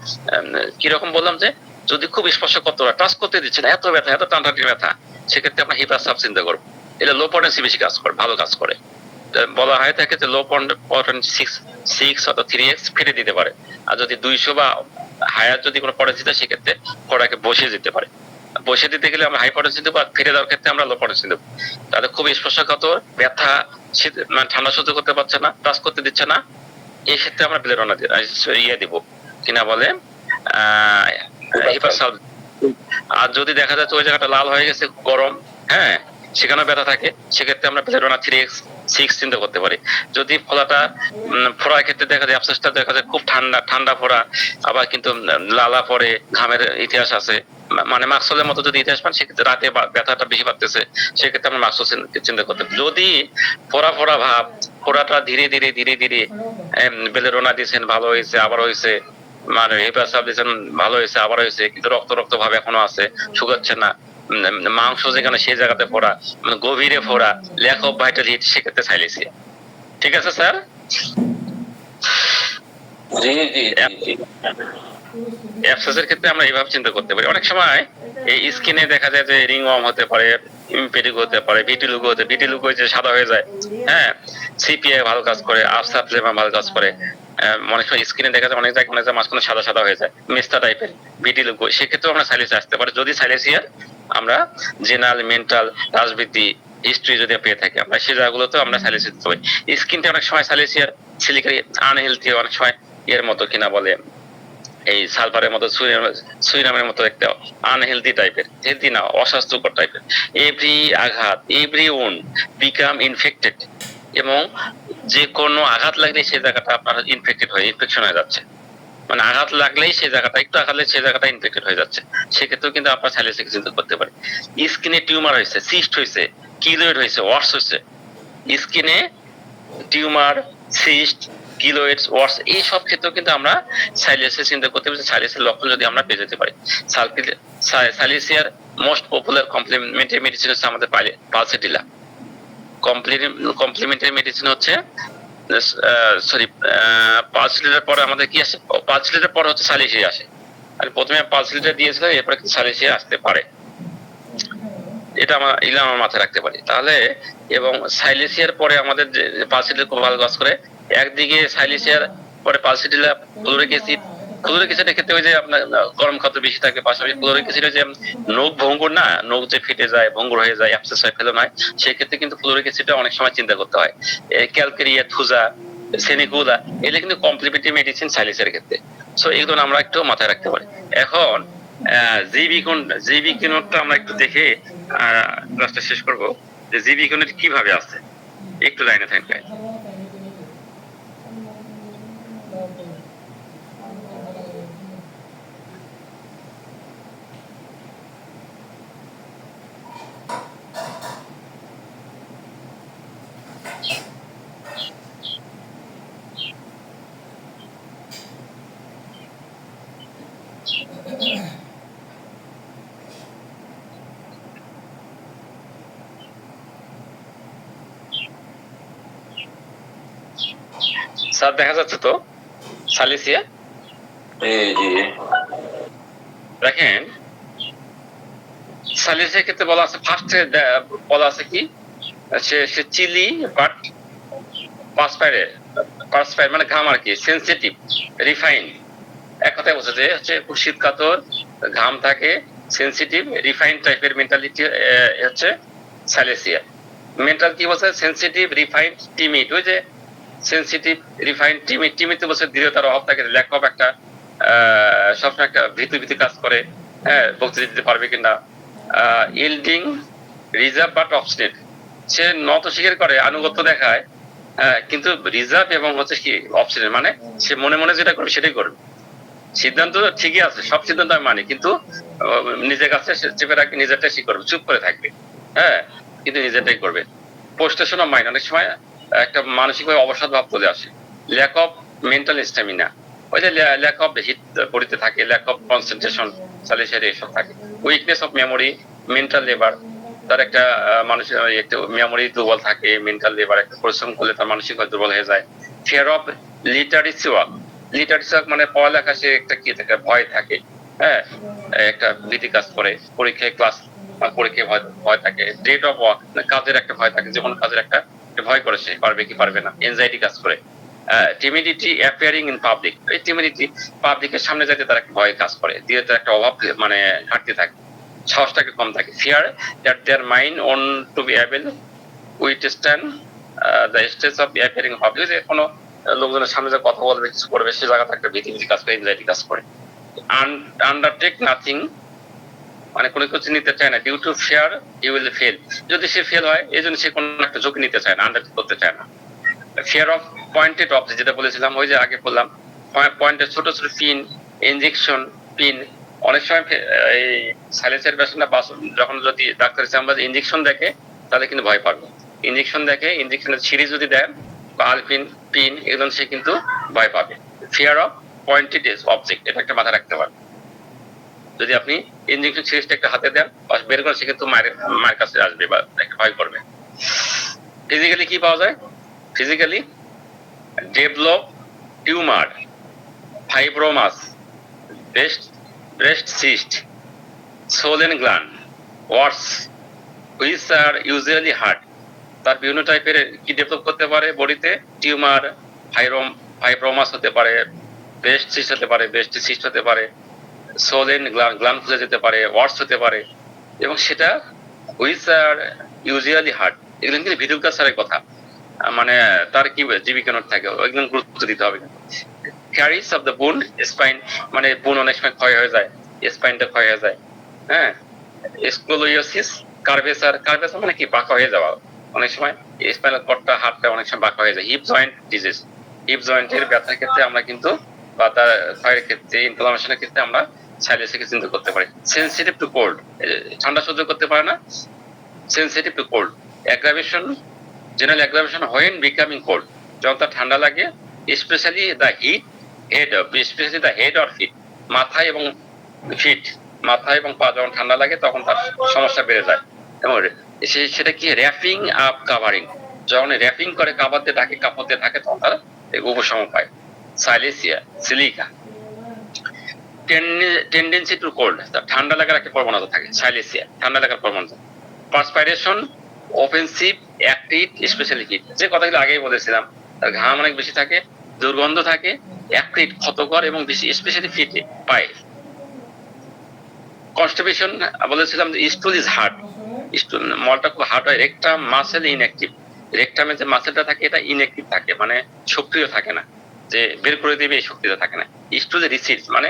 কিরকম বললাম যে যদি খুব স্পর্শ করতে হয়, টাচ করতে দিচ্ছে না, এত ব্যথা, এত টানটানি ব্যথা, সেক্ষেত্রে আমরা হিপাসাপ চিন্তা করবো। এটা লো পটেন্সি বেশি কাজ করে, ভালো কাজ করে। বলা হয় থাকে যে লো পটেন্সি 6 অথবা 3x ফেটে দিতে পারে। আর যদি 200 বা হায়ার যদি কোনো পটেন্সি থাকে সেক্ষেত্রে ফোড়াকে বসিয়ে দিতে পারে। বসে দিতে গেলে আমরা হাই পটেন্সি দেবো, আর ফেটে দেওয়ার ক্ষেত্রে আমরা লো পটেন্সি দেবো। তাহলে খুব স্পর্শকাতর ব্যথা, মানে ঠান্ডা সহ্য করতে পারছে না, টাচ করতে দিচ্ছে না, এই ক্ষেত্রে আমরা বেলেডোনা ইয়ে দিব, কিনা বলে হিপাসাল। আর যদি দেখা যাচ্ছে ওই জায়গাটা লাল হয়ে গেছে, গরম, হ্যাঁ, সেখানে ব্যথা থাকে, সেক্ষেত্রে আমরা বেলেডোনা 3x6 চিন্তা করতে পারি। যদি ফোড়ার ক্ষেত্রে দেখা যায়, অ্যাবসেসটা দেখা যায় খুব ঠান্ডা ফোড়া, আবার কিন্তু লালা পরে, ঘামের ইতিহাস আছে, মানে মাক্সলের মতো যদি ইতিহাস পান, সেক্ষেত্রে রাতে ব্যথাটা বেশি বাড়তেছে, সেক্ষেত্রে আমরা মাক্সল চিন্তা করতে পারি। যদি ফোড়া ভাব, ফোড়াটা ধীরে ধীরে বেলেডোনা দিয়েছেন, ভালো হয়েছে, আবার হয়েছে, মানে হিপাসাপ দিয়েছেন, ভালো হয়েছে, আবার হয়েছে, কিন্তু রক্ত ভাব এখনো আছে, শুকাচ্ছে না, মাংস যেখানে সেই জায়গাতে ফোড়া, মানে গভীরে ফোড়া, ল্যাক অফ ভাইটাল হিট, সেক্ষেত্রে সাইলিসিয়া। ঠিক আছে স্যার? অ্যাবসেসের ক্ষেত্রে আমরা এইভাবে চিন্তা করতে পারি। অনেক সময় এই স্কিনে দেখা যায় যে রিংওয়ার্ম হতে পারে, ইমপেডিগো হতে পারে, ভিটিলুগো যে সাদা হয়ে যায়। হ্যাঁ, সিপিআই ভালো কাজ করে, আফসাপ্লেমা ভালো কাজ করে। অনেক সময় স্কিনে দেখা যায় অনেক জায়গায় মাঝখানে সাদা হয়ে যায়, মেস্তা টাইপের, ভিটিলুগো, সেক্ষেত্রে আমরা সাইলিসিয়া আসতে পারি। যদি সাইলিসিয়ার আমরা জেনারেল, মেন্টাল, রাজবৃত্তি, হিস্ট্রি যদি পেয়ে থাকি, আমরা সেই জায়গাগুলোতে আমরা সাইলিসিয়া দিতে পারি। স্কিনটা অনেক সময় সাইলিসিয়ার সিলিকারি আনহেলথি, অনেক সময় এর মতো কিনা বলে এই সালফারের মতো, সুইনামের মতো একটা আনহেলদি টাইপের, হেলদি না, অস্বাস্থ্যকর টাইপের। এভরি আঘাত, এভরি উন্ড বিকাম ইনফেক্টেড, এবং যে কোনো আঘাত লাগলে সেই জায়গাটা আপনার ইনফেক্টেড হয়ে, ইনফেকশন হয়ে যাচ্ছে, মানে আঘাত লাগলেই সেই জায়গাটা, একটু আঘাত লাগলে সেই জায়গাটা ইনফেক্টেড হয়ে যাচ্ছে, সেক্ষেত্রেও কিন্তু আপনার সাইলিসিক চিন্তা করতে পারে। স্কিনে টিউমার হয়েছে, সিস্ট হয়েছে, কিলোয়েড হয়েছে, ওয়ার্স হয়েছে, স্কিনে টিউমার, সিস্ট, কিলোয়েডস, ওয়ার্স, এই সব ক্ষেত্রেও কিন্তু আমরা সাইলিসিয়ার চিন্তা করতে পারি। সাইলিসিয়ার লক্ষণ যদি আমরা পেয়ে যেতে পারি। সাইলিসিয়ার মোস্ট পপুলার কমপ্লিমেন্টারি মেডিসিন হচ্ছে আমাদের পালসেটিলা। কমপ্লিমেন্টারি মেডিসিন হচ্ছে পালসেটিলার পরে আমাদের কি আসে? পালসেটিলার পরে হচ্ছে সাইলিসিয়া আসে। আর প্রথমে পালসেটিলা দিয়েছিল, এরপরে সাইলিসিয়া আসতে পারে, এটা আমার মাথায় রাখতে পারি। তাহলে এবং সাইলিসিয়ার পরে আমাদের পালসেটিলা খুব ভালো কাজ করে। একদিকে সাইলিসিয়ার পরে পালসেটিলা, ফ্লোরিক অ্যাসিডের ক্ষেত্রে ওই যে আপনার গরম খাদ্য বেশি থাকে, পাশাপাশি ফ্লোরিক অ্যাসিড যে নখ ভঙ্গুর না, নখ যে ফেটে যায়, ভঙ্গুর হয়ে যায়, অ্যাবসেস হয়, ফেলে নয়, সেই ক্ষেত্রে কিন্তু ফ্লোরিক অ্যাসিডটা অনেক সময় চিন্তা করতে হয়। ক্যালকেরিয়া, থুজা, সেনিকুলা, এগুলো কিন্তু কমপ্লিমেন্টারি মেডিসিন সাইলিসিয়ার ক্ষেত্রে। সো এগুলো আমরা একটু মাথায় রাখতে পারি। এখন জিবি কোণটা আমরা একটু দেখে ক্লাসটা শেষ করবো, যে জিবি কোণ কিভাবে আছে, একটু লাইনে থাকবে। স্যার দেখা যাচ্ছে তো সালিসিয়া? জি দেখেন সালিসিয়ার ক্ষেত্রে বলা আছে, ফার্স্টে বলা আছে কি, সে চিলি বাট পার্সপায়ার মানে ঘাম আর কি, সেনসিটিভ, রিফাইন। এক কথায় বলছে যে হচ্ছে খুব শীত কাতর, ঘাম থাকে, সেনসিটিভ, রিফাইন টাইপের মেন্টালিটি হচ্ছে সাইলেসিয়া। মেন্টাল কি বলছে? Sensitive, refine, timid. ওই যে সেনসিটিভ, রিফাইন, টিমিড। টিমিডতে বলছে দৃঢ়তার অভাব থাকে, ল্যাক অফ একটা সবসময় একটা ভীতি কাজ করে, হ্যাঁ বক্তৃতা দিতে পারবে কিনা। ইল্ডিং, রিজার্ভ বাট অবস্টিনেট, সে নত স্বীকার করে, আনুগত্য দেখায়, কিন্তু রিজার্ভ এবং হচ্ছে কি অবস্টিনেট, মানে সে মনে মনে যেটা করবে সেটাই করবে। সিদ্ধান্ত ঠিকই আছে, সব সিদ্ধান্ত আমি মানি, কিন্তু নিজের কাছে চেপে রাখবে, নিজেরটাই সে করবে, চুপ করে থাকবে, হ্যাঁ কিন্তু নিজেরটাই করবে। পোস্টেশন অফ মাইন্ড, অনেক সময় একটা মানসিকভাবে অবসাদ ভাব চলে আসে। ল্যাক অফ মেন্টাল স্ট্যামিনা, ওই যে ল্যাক অফ হিট বডিতে থাকে, ল্যাক অফ কনসেন্ট্রেশন সালিসিয়ারে এসব থাকে। Weakness of memory, mental labour, তার একটা মানুষের একটু মেমোরি দুর্বল থাকে, মেন্টাল লেবার একটা পরিশ্রম করলে তার মানসিক দুর্বল হয়ে যায়। Fear of literacy work, literacy work মানে পড়ালেখা, সে একটা কি থাকে, ভয় থাকে, হ্যাঁ একটা ভীতি কাজ করে, পরীক্ষায় ক্লাস পরীক্ষায় ভয় থাকে। ডেট অফ ওয়ার্ক, কাজের একটা ভয় থাকে, যে কোনো কাজের একটা ভয় করে, সে পারবে কি পারবে না, এনজাইটি কাজ করে। টিমিডিটি অ্যাপিয়ারিং ইন পাবলিক, এই টিমিডিটি পাবলিকের সামনে যাইতে তার একটা ভয় কাজ করে, দিয়ে তার একটা অভাব মানে ঘাটতি থাকে, সাহসটাকে কম থাকে। Fear that their mind own to be able withstand the stage of appearing public, যে কোনো লোকজনের সামনে যে কথা বলবে, কিছু করবে, সে জায়গাতে একটা ভীতি কাজ করে, এনজাইটি কাজ করে। আন্ডারটেক নাথিং, মানে কোনো কিছু নিতে চায় না, due to fear he will fail, যদি সে ফেল হয় এই জন্য সে কোনো একটা ঝুঁকি নিতে চায় না, আন্ডারটেক করতে চায় না। ফিয়ার অফ পয়েন্টেড অবজেক্ট, যেটা বলেছিলাম, ওই যে আগে বললাম, পয়েন্টের ছোট ছোট পিন, ইনজেকশন পিন। অনেক সময় এই সাইলেন্সের পেশেন্টরা যখন যদি ডাক্তারের চেম্বারে ইনজেকশন দেখে, তাহলে কিন্তু ভয় পাবে। ইনজেকশন দেখে, ইনজেকশনের সিরিজ যদি দেন বা আলপিন পিন, এগুলো সে কিন্তু ভয় পাবে। ফিয়ার অফ পয়েন্টেড অবজেক্ট, এটা একটা মাথায় রাখতে পারবে। যদি আপনি ইনজেকশন সিরিজটা একটা হাতে দেন বা বের করে, সে কিন্তু মায়ের কাছে আসবে বা একটা ভয় করবে। ফিজিক্যালি কি পাওয়া যায়? Physically develop tumour, fibromas, breast cyst, swollen gland, worse which are usually hurt. তার বিভিন্ন টাইপের কি ডেভেলপ করতে পারে বডিতে? টিউমার, ফাইব্রোমাস হতে পারে, ব্রেস্ট সিস্ট হতে পারে, ব্রেস্ট সিস্ট হতে পারে, সোলেন গ্ল্যান্ড খুলে যেতে পারে, ওয়ার্স হতে পারে, এবং সেটা হুইচ আর ইউজুয়ালি হার্ট। এগুলো কিন্তু ভিডিও কালচারের কথা, মানে তার কি জীবিকা নোট থাকে, একদম গুরুত্ব দিতে হবে। ক্যারিস অফ দ্য বোন স্পাইন, মানে বোন অনেক সময় ক্ষয় হয়ে যায়, স্পাইনটা ক্ষয় হয়ে যায়, হ্যাঁ। স্কোলিওসিস, কার্ভেচার মানে কি বাঁকা হয়ে যাওয়া, অনেক সময় স্পাইনাল কর্ডটা, হাড়টা অনেক সময় বাঁকা হয়ে যায়। হিপ জয়েন্ট ডিজিজ, হিপ জয়েন্টের ব্যথার ক্ষেত্রে আমরা কিন্তু, বা তার ক্ষয়ের ক্ষেত্রে, ইনফ্লামেশনের ক্ষেত্রে আমরা সাইলেন্সকে চিন্তা করতে পারি। সেনসিটিভ টু কোল্ড, ঠান্ডা সহ্য করতে পারে না, sensitive to cold. Aggravation, general aggravation when becoming cold, যখন তার ঠান্ডা লাগে, specially the head or feet, মাথা এবং ফিট, মাথা এবং পা যখন ঠান্ডা লাগে, তখন তার সমস্যা বেড়ে যায়। এবং সেটা কি র্যাপিং আপ কাভারিং, যখন র্যাপিং করে, কাপড় দিয়ে ঢাকে, কাপড় দিয়ে ঢাকে, তখন তার উপশম পায়। সাইলেসিয়া, সিলিকা টেন্ডেন্সি টু কোল্ড, ঠান্ডা লাগার একটা প্রবণতা থাকে, সাইলেসিয়া ঠান্ডা লাগার প্রবণতা। পার্সপাইরেশন, অফেন্সিভ, অ্যাক্টিভ, স্পেশালি হিট, যে কথাগুলো আগেই বলেছিলাম, তার ঘাম অনেক বেশি থাকে, দুর্গন্ধ থাকে, অ্যাক্টিভ ক্ষতকর, এবং বেশি স্পেশালি ফিটে পায়। কনস্টিপেশন বলেছিলাম যে স্টুল ইজ হার্ড, স্টুল মলটা খুব হার্ড হয়। রেকটাম মাসেল ইনঅ্যাক্টিভ, রেকটামে যে মাসেলটা থাকে এটা ইনঅ্যাক্টিভ থাকে, মানে সক্রিয় থাকে না, যে বের করে দেবে এই শক্তিটা থাকে না। স্টুল রিসিভ মানে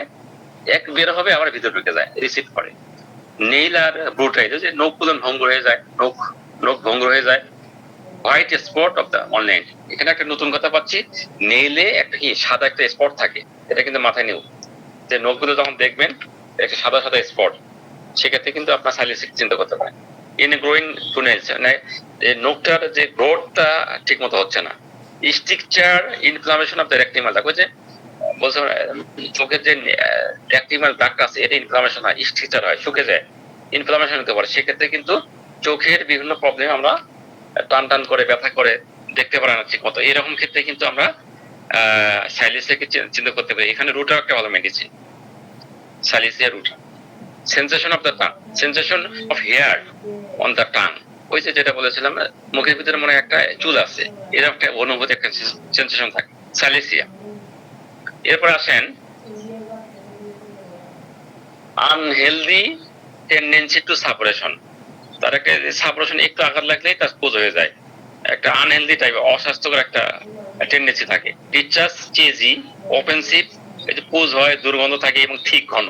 এক বের হবে আবার ভিতরে ঢুকে যায়, রিসিভ করে। নেইল আর ব্রুটাইল, যে নখগুলো ভঙ্গুর হয়ে যায়, নখ ভঙ্গুর হয়ে যায়। White spot of the online, এখানে একটা নতুন কথা পাচ্ছি, নেইলে একটা কি সাদা একটা স্পট থাকে, এটা কিন্তু মাথায় নেও, যে নখগুলো যখন দেখবেন একটা সাদা সাদা স্পট, সেক্ষেত্রে কিন্তু আপনার সাইলেন্সিক চিন্তা করতে পারেন। ইন গ্রোয়িং টুনেলস, মানে নখটার যে গ্রোথটা ঠিক মতো হচ্ছে না। স্ট্রিকচার ইনফ্লামেশন অফ দ্য রেকটিমাল, দেখো যে বলছে চোখের যে রেকটিমাল দাগটা আছে, এটা ইনফ্লামেশন হয়, স্ট্রিকচার হয়, শুকে যায়, ইনফ্লামেশন হতে পারে। সেক্ষেত্রে কিন্তু চোখের বিভিন্ন প্রবলেম আমরা টান টান করে, ব্যথা করে, দেখতে পারে না ঠিক মতো, এরকম ক্ষেত্রে কিন্তু আমরা সাইলেসিয়াকে চিন্তা করতে পারি। এখানে রুটও একটা ভালো medicine, silicea root. Sensation of the tongue, sensation of hair on the tongue, ওই যে যেটা বলেছিলাম মুখের ভিতরে মনে হয় একটা চুল আছে, এরকম একটা অনুভূতি, একটা সেন্সেশন থাকে, সাইলেসিয়া। এরপর আসেন আনহেলদি টেন্ডেন্সি টু সাপারেশন, তার একটা সাপারেশন একটু আঘাত লাগলেই তার পোজ হয়ে যায়, একটা আনহেলদি টাইপ অস্বাস্থ্যকর একটা টেন্ডেন্সি থাকে। ডিসচার্জ চেজি অফেন্সিভ, এই যে পোজ হয়, দুর্গন্ধ থাকে এবং ঠিক ঘন।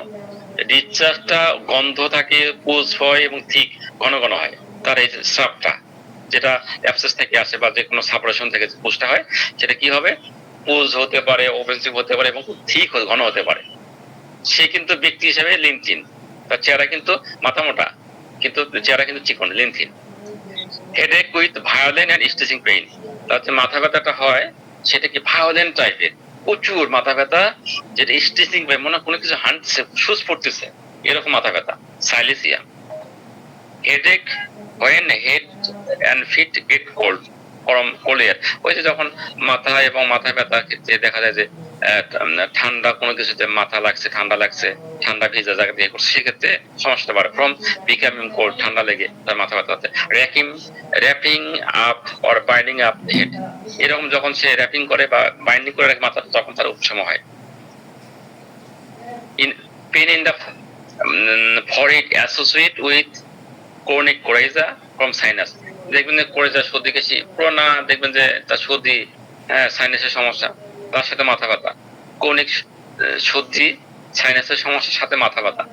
ডিসচার্জটা গন্ধ থাকে, পোজ হয় এবং ঠিক ঘন ঘন হয়। তার এই স্রাবটা যেটা অ্যাবসেস থেকে আসে বা যে কোনো সাপারেশন থেকে পোজটা হয়, সেটা কি হবে, পোজ হতে পারে, অফেন্সিভ হতে পারে এবং খুব ঠিক ঘন হতে পারে। সে কিন্তু ব্যক্তি হিসেবে লিনথিন, তার চেহারা কিন্তু মাথা মোটা, কিন্তু চেহারা কিন্তু চিকন, lean thin. Headache with violent and stressing pain, তার যে মাথা ব্যথাটা হয় সেটা কি ভায়োলেন্ট টাইপের, প্রচুর মাথা ব্যথা, যেটা স্ট্রেসিং পেইন, মনে হয় কোনো কিছু হাঁটছে, সুচ পড়তেছে, এরকম মাথা ব্যথা, সাইলেসিয়া। Headache when head and feet get cold from cold air, ওই যে যখন মাথা এবং মাথা ব্যথা ক্ষেত্রে দেখা যায় যে ঠান্ডা কোনো কিছুতে মাথা লাগছে, ঠান্ডা লাগছে, ঠান্ডা ভেজা জায়গা দিয়ে করছে, সেক্ষেত্রে সমস্যা বাড়ে। ফ্রম বিকামিং কোল্ড, ঠান্ডা লেগে তার মাথা ব্যথা হচ্ছে। Wrapping up or binding up head, এরকম যখন সে র্যাপিং করে বা বাইন্ডিং করে রাখে মাথা, তখন তার উপশম হয়। In pain in the forehead associate with chronic coryza from sinus, দেখবেন যে কোরিজা, সর্দি কাশি, পুরোনা দেখবেন যে তার সর্দি, সাইনাসের সমস্যা, তার সাথে মাথা ব্যথা, ক্রনিক সর্দি, সাইনাসের সমস্যার সাথে মাথা ব্যথা,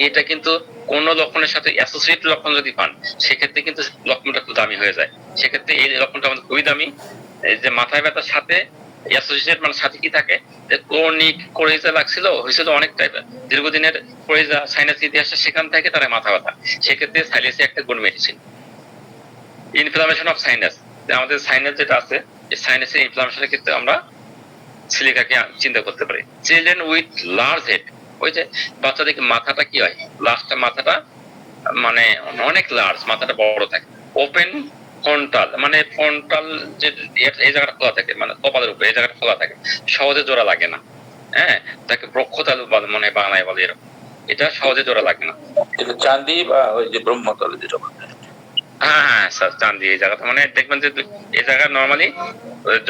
এটা কিন্তু কোন লক্ষণের সাথে অ্যাসোসিয়েট লক্ষণ যদি পান, সেক্ষেত্রে কিন্তু লক্ষণটা খুব দামি হয়ে যায়। সেক্ষেত্রে এই লক্ষণটা আমাদের খুবই দামি, এই যে মাথা ব্যথার সাথে অ্যাসোসিয়েট, মানে সাথে কি থাকে, যে ক্রনিক কোরিজা লাগছিল, হয়েছিল অনেক টাইপের দীর্ঘদিনের কোরিজা, সাইনাস ইতিহাসে, সেখান থেকে তারা মাথা ব্যথা, সেক্ষেত্রে সাইলেসিয়া একটা good medicine. Inflammation of sinus, আমাদের সাইনাস যেটা আছে, এই সাইনাসের ইনফ্লামেশনের ক্ষেত্রে আমরা সিলিকাকে চিন্তা করতে পারি। চিলড্রেন উইথ লার্জ হেড, ওই যে বাচ্চাদের মাথাটা কি হয়, লাস্টটা মাথাটা মানে অনেক লার্জ, মাথাটা বড় থাকে। ওপেন ফ্রন্টাল, মানে ফ্রন্টাল যে এই জায়গাটা খোলা থাকে, মানে কপালের উপরে এই জায়গাটা খোলা থাকে, সহজে জোড়া লাগে না, তাকে বক্ষতালু বলে, মনে হয় বাংলায় বলে এরকম, এটা সহজে জোড়া লাগে না। এটা চাঁদি বা ওই যে ব্রহ্মতলে যেটা বলে। হ্যাঁ স্যার, চান্দি এই জায়গাটা, মানে দেখবেন যে এই জায়গা নর্মালি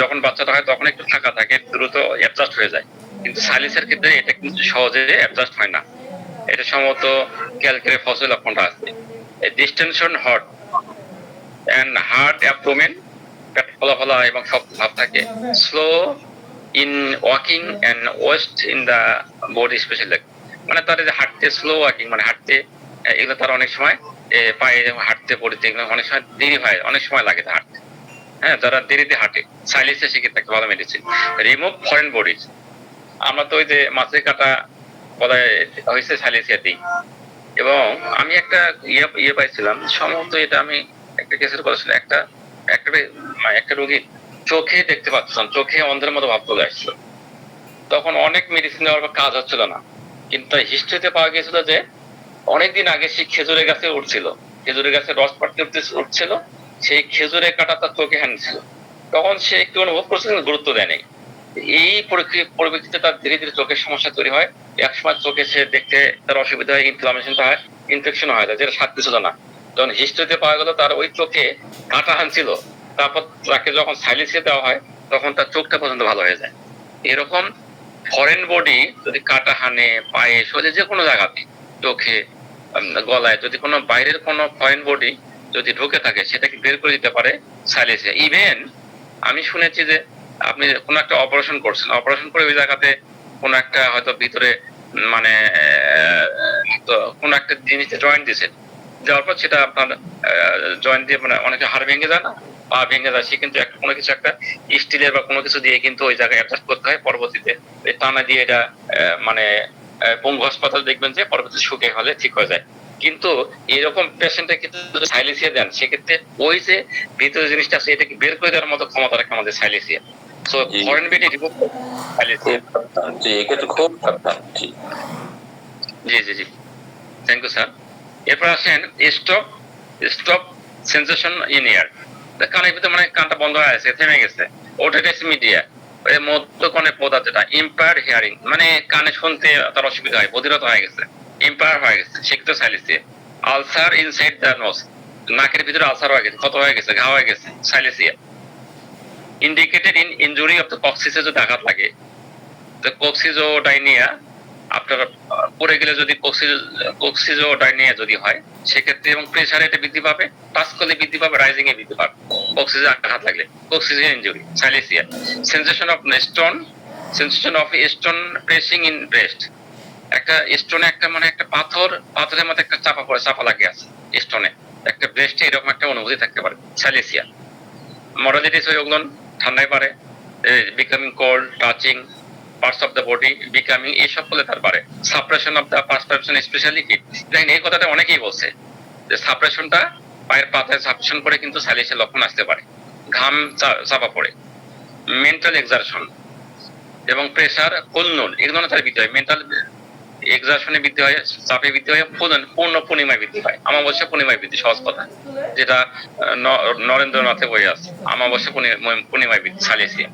যখন বাচ্চাটা হয় তখন একটু ফাঁকা থাকে, দ্রুত অ্যাডজাস্ট হয়ে যায়, কিন্তু সাইলেসের ক্ষেত্রে এটা কিন্তু সহজে অ্যাডজাস্ট হয় না। এটা সম্ভবত ক্যালকের ফসল লক্ষণটা আছে। Distension hot and hard abdomen, পেট ফলা ফলা এবং শক্ত ভাব থাকে। Slow in walking and waste in the body specially, মানে তার যে হাঁটতে, স্লো ওয়াকিং মানে হাঁটতে, এগুলো তার অনেক সময় পায়ে হাঁটতে পড়তে এগুলো অনেক সময় দেরি হয়, অনেক সময় লাগে হাঁটতে, যারা দেরিতে হাঁটে, সাইলেসিয়া সেক্ষেত্রে একটা ভালো মেডিসিন। রিমুভ ফরেন বডিজ, আমরা তো ওই যে মাছের কাটা বলা হয়েছে সাইলেসিয়া দিই। এবং আমি একটা ইয়ে পাইছিলাম, সম্ভবত এটা আমি একটা কেসের করেছিলাম, একটা রোগী চোখে দেখতে পাচ্ছিলাম, চোখে অন্ধের মতো ভাব চলে আসছিল, তখন অনেক মেডিসিন দেওয়ার পর কাজ হচ্ছিল না, কিন্তু হিস্ট্রিতে পাওয়া গেছিল যে অনেকদিন আগে সে খেজুরের গাছে উঠছিল, খেজুরের গাছে রস পাড়তে উঠছিল, সেই খেজুরের কাটা তার চোখে হানছিল, তখন সে একটু অনুভব করছিল, গুরুত্ব দেয় নাই। এই পরিপ্রেক্ষিতে তার ধীরে ধীরে চোখের সমস্যা তৈরি হয়, একসময় চোখে সে দেখতে তার অসুবিধা হয়, ইনফ্লামেশনটা হয়, ইনফেকশন হয়, যেটা সাধ্য ছিল না। যখন হিস্ট্রিতে পাওয়া গেল তার ওই চোখে কাটা হানছিল, তারপর তাকে যখন সাইলেসিয়া দেওয়া হয় তখন তার চোখটা পর্যন্ত ভালো হয়ে যায়। এরকম ফরেন বডি যদি কাটা হানে পায়ে, শরীরে যে কোনো জায়গাতে, চোখে, গলায়, যদি কোনো বাইরের কোনো ফরেন বডি যদি ঢুকে থাকে, সেটাকে বের করে দিতে পারে সাইলেসিয়া। ইভেন আমি শুনেছি যে আপনি কোনো একটা অপারেশন করছেন, অপারেশন করে ওই জায়গাতে কোনো একটা হয়তো ভিতরে মানে কোনো একটা জিনিসে জয়েন্ট দিয়েছেন, যাওয়ার পর সেটা আপনার জয়েন্ট দিয়ে, মানে অনেকে হাড় ভেঙে যায় না, পা ভেঙে যায়, সে কিন্তু কোনো কিছু একটা স্টিলের বা কোনো কিছু দিয়ে কিন্তু ওই জায়গায় অ্যাটাচ করতে হয়, পরবর্তীতে টানা দিয়ে এটা মানে পঙ্গু হাসপাতাল দেখবেন যে পরবর্তীতে শুকিয়ে হলে ঠিক হয়ে যায়। কিন্তু এরকম পেশেন্টের ক্ষেত্রে যদি সাইলেসিয়া দেন, সেক্ষেত্রে ওই যে ভিতরে জিনিসটা আছে এটাকে বের করে দেওয়ার মতো ক্ষমতা রাখে আমাদের Silicea. So foreign body remove Silicea. জি, এটা খুব সাবধান। জি জি জি, থ্যাংক ইউ স্যার। এরপর আসেন স্টপ সেন্সেশন ইন ইয়ার, কানের ভিতরে মানে কানটা বন্ধ হয়ে আছে, থেমে গেছে, ওটিটিস মিডিয়া, ওই মধ্যকণে পদা যেটা ইম্পায়ার্ড হিয়ারিং, মানে কানে শুনতে তার অসুবিধা হয়, বধিরত হয়ে গেছে, ইম্পায়ার হয়ে গেছে, সেক্ষেত্রে silicea. Ulcer inside the nose, নাকের ভিতরে আলসার হয়ে গেছে, ক্ষত হয়ে গেছে, ঘা হয়ে গেছে, Silicea. Indicated in injury of the কক্সিসে যদি আঘাত লাগে, তো কক্সিজোডাইনিয়া আপনার পড়ে গেলে যদি কক্সিজোডাইনিয়া যদি হয় সেক্ষেত্রে, এবং প্রেসারে এটা বৃদ্ধি পাবে, টাচ করলে বৃদ্ধি পাবে, রাইজিং এ বৃদ্ধি পাবে কক্সিজে আঘাত লাগলে, কক্সিজের injury, Silicea. Sensation of stone pressing in breast, একটা স্টোনে একটা মানে একটা পাথরের মধ্যে একটা চাপা লাগে আছে স্টোনে, একটা ব্রেস্টে এরকম একটা অনুভূতি থাকতে পারে, সাইলেসিয়া। মডালিটিস হয় ওগুলো ঠান্ডায় পারে, becoming cold, touching parts of the body, becoming, এইসব বলে তার পারে। Suppression of the perception specially feet, দেখেন এই কথাটা অনেকেই বলছে যে সাপ্রেশনটা পায়ের পাতায় সাপ্রেশন করে কিন্তু সাইলেসিয়ার লক্ষণ আসতে পারে, ঘাম চাপা পড়ে। মেন্টাল এক্সারশন এবং প্রেসার, ফুলনুন, এগুলো তার বৃদ্ধি হয়, মেন্টাল এক্সারশনে বৃদ্ধি হয়, চাপে বৃদ্ধি হয়, পূর্ণ পূর্ণিমায় বৃদ্ধি হয়, অমাবস্যা পূর্ণিমায় বৃদ্ধি, সহজ কথা যেটা নরেন্দ্রনাথে বই আছে, অমাবস্যা পূর্ণিমায় বৃদ্ধি, সাইলেসিয়া।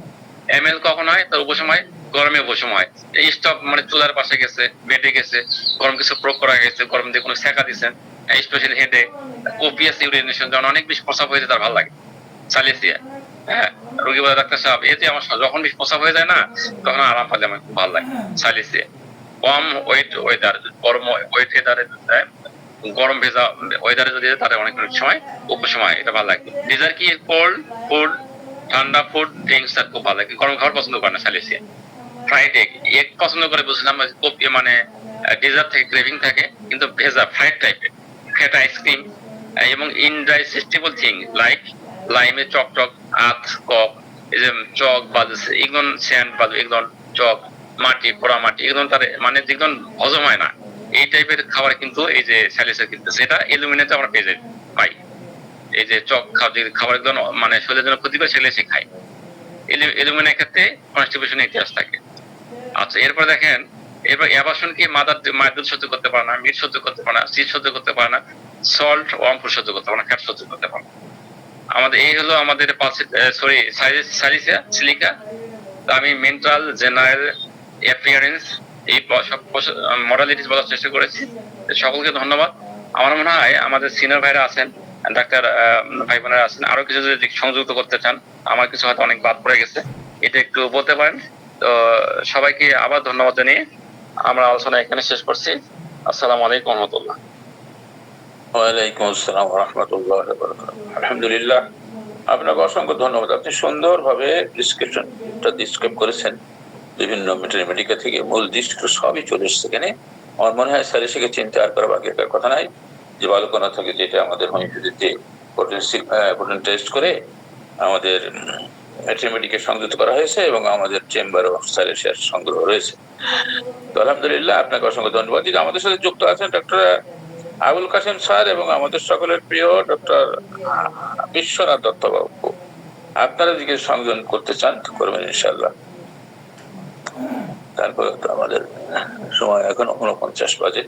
এমএল কখন হয়? তার উপশম হয় গরমে, উপশম হয়, এই স্টপ মানে চুলার পাশে গেছে, বেডে গেছে, গরম কিছু প্রয়োগ করা গেছে, গরম দিয়ে কোনো সেকা দিচ্ছেন, স্পেশালি হেডে, ওপিএস ইউরিনেশন, যখন অনেক বেশি প্রস্রাব হয়ে যায় তার ভালো লাগে, সাইলেসিয়া। হ্যাঁ, রোগী বলে ডাক্তার সাহেব এই যে আমার যখন বেশি প্রস্রাব হয়ে যায় না তখন আরাম পালে আমার খুব ভালো লাগে, সাইলেসিয়া। কম ওয়েদার, গরম ওয়েদারে, গরম ভেজা ওয়েদারে যদি তাদের অনেক সময় উপশম হয়, এটা ভালো লাগে। ডিজার কি? কোল্ড ফুড, ঠান্ডা ফুড ড্রিঙ্কস তার খুব ভালো লাগে, গরম খাবার পছন্দ করে না, সাইলেসিয়া। ফ্রাইড এগ পছন্দ করে, বুঝলাম মানে ডেজার্ট থেকে ক্রেভিং থাকে, কিন্তু ভেজা ফ্রাইড টাইপের, ফ্যাট আইসক্রিম এবং ইনডাইজেস্টিবল থিং লাইক লাইমে চকচক, আখ, কক, এই যে চক বাজু, এগুলো স্যান্ড বাজু, এগুলো চক, মাটি, পোড়া মাটি, এগুলো তার মানে যেগুলো হজম হয় না, এই টাইপের খাবার কিন্তু এই যে সাইলেসিয়া কিন্তু সেটা এলুমিনেতে আমরা পেয়ে পাই। এই যে চক খাবার গুলো মানে শরীরের জন্য ক্ষতি করে, সেগুলো সে খায়। এলুমিনের ক্ষেত্রে কনস্টিপেশনের ইতিহাস থাকে। আচ্ছা, এরপর দেখেন, এরপর অ্যাবার্শন কি? মায়ের দুধ সহ্য করতে পারে না, মিট সহ্য করতে পারে না, চিজ সহ্য করতে পারে না, সল্ট ওয়ার্মফুড সহ্য করতে পারে না, ফ্যাট সহ্য করতে পারে না। আমাদের এই হলো আমাদের সাইলেসিয়া, সিলিকা। আমি মেন্টাল জেনারেল অ্যাপিয়ারেন্স এই সব মডালিটিস বলার চেষ্টা করেছি। সকলকে ধন্যবাদ। আমার মনে হয় আমাদের সিনিয়র ভাইরা আছেন, ডাক্তার ভাই বোনেরা আছেন, আরো কিছু যদি সংযুক্ত করতে চান, আমার কিছু হয়তো অনেক বাদ পড়ে গেছে, এটা একটু বলতে পারেন। তো সবাইকে আবার ধন্যবাদ জানিয়ে আমরা আলোচনা এখানে শেষ করছি। আসসালামু আলাইকুম রহমতুল্লাহ। ওয়ালাইকুম আসসালাম ওয়া রাহমাতুল্লাহি ওয়া বারাকাতুহু। আলহামদুলিল্লাহ, আপনাকে অসংখ্য ধন্যবাদ। আপনি সুন্দরভাবে ডিসক্রাইব করেছেন, বিভিন্ন মেডিকেল থেকে মূল দৃষ্টি সবই চলে এসছে এখানে। আমার মনে হয় সাইলেসিয়াকে চিন্তা আর করা বাকি একটা কথা নাই, যে বালকনা থাকে যেটা আমাদের হোমিওপ্যাথিতে পোটেন্সিয়াল টেস্ট করে আমাদের মেডিকে সংযুক্ত করা হয়েছে, এবং আমাদের চেম্বার অফ সাইলেসিয়ার সংগ্রহ রয়েছে। তো আলহামদুলিল্লাহ, আপনাকে অসংখ্য ধন্যবাদ। আমাদের সাথে যুক্ত আছেন ডক্টর আবুল কাসেম স্যার এবং আমাদের সকলের প্রিয় ডক্টর বিশ্বনাথ দত্ত বাবু। আপনারা দিকে সংযোজন করতে চান তো করবেন ইনশাল্লাহ। তারপরে তো আমাদের সময় এখন 49 বাজে,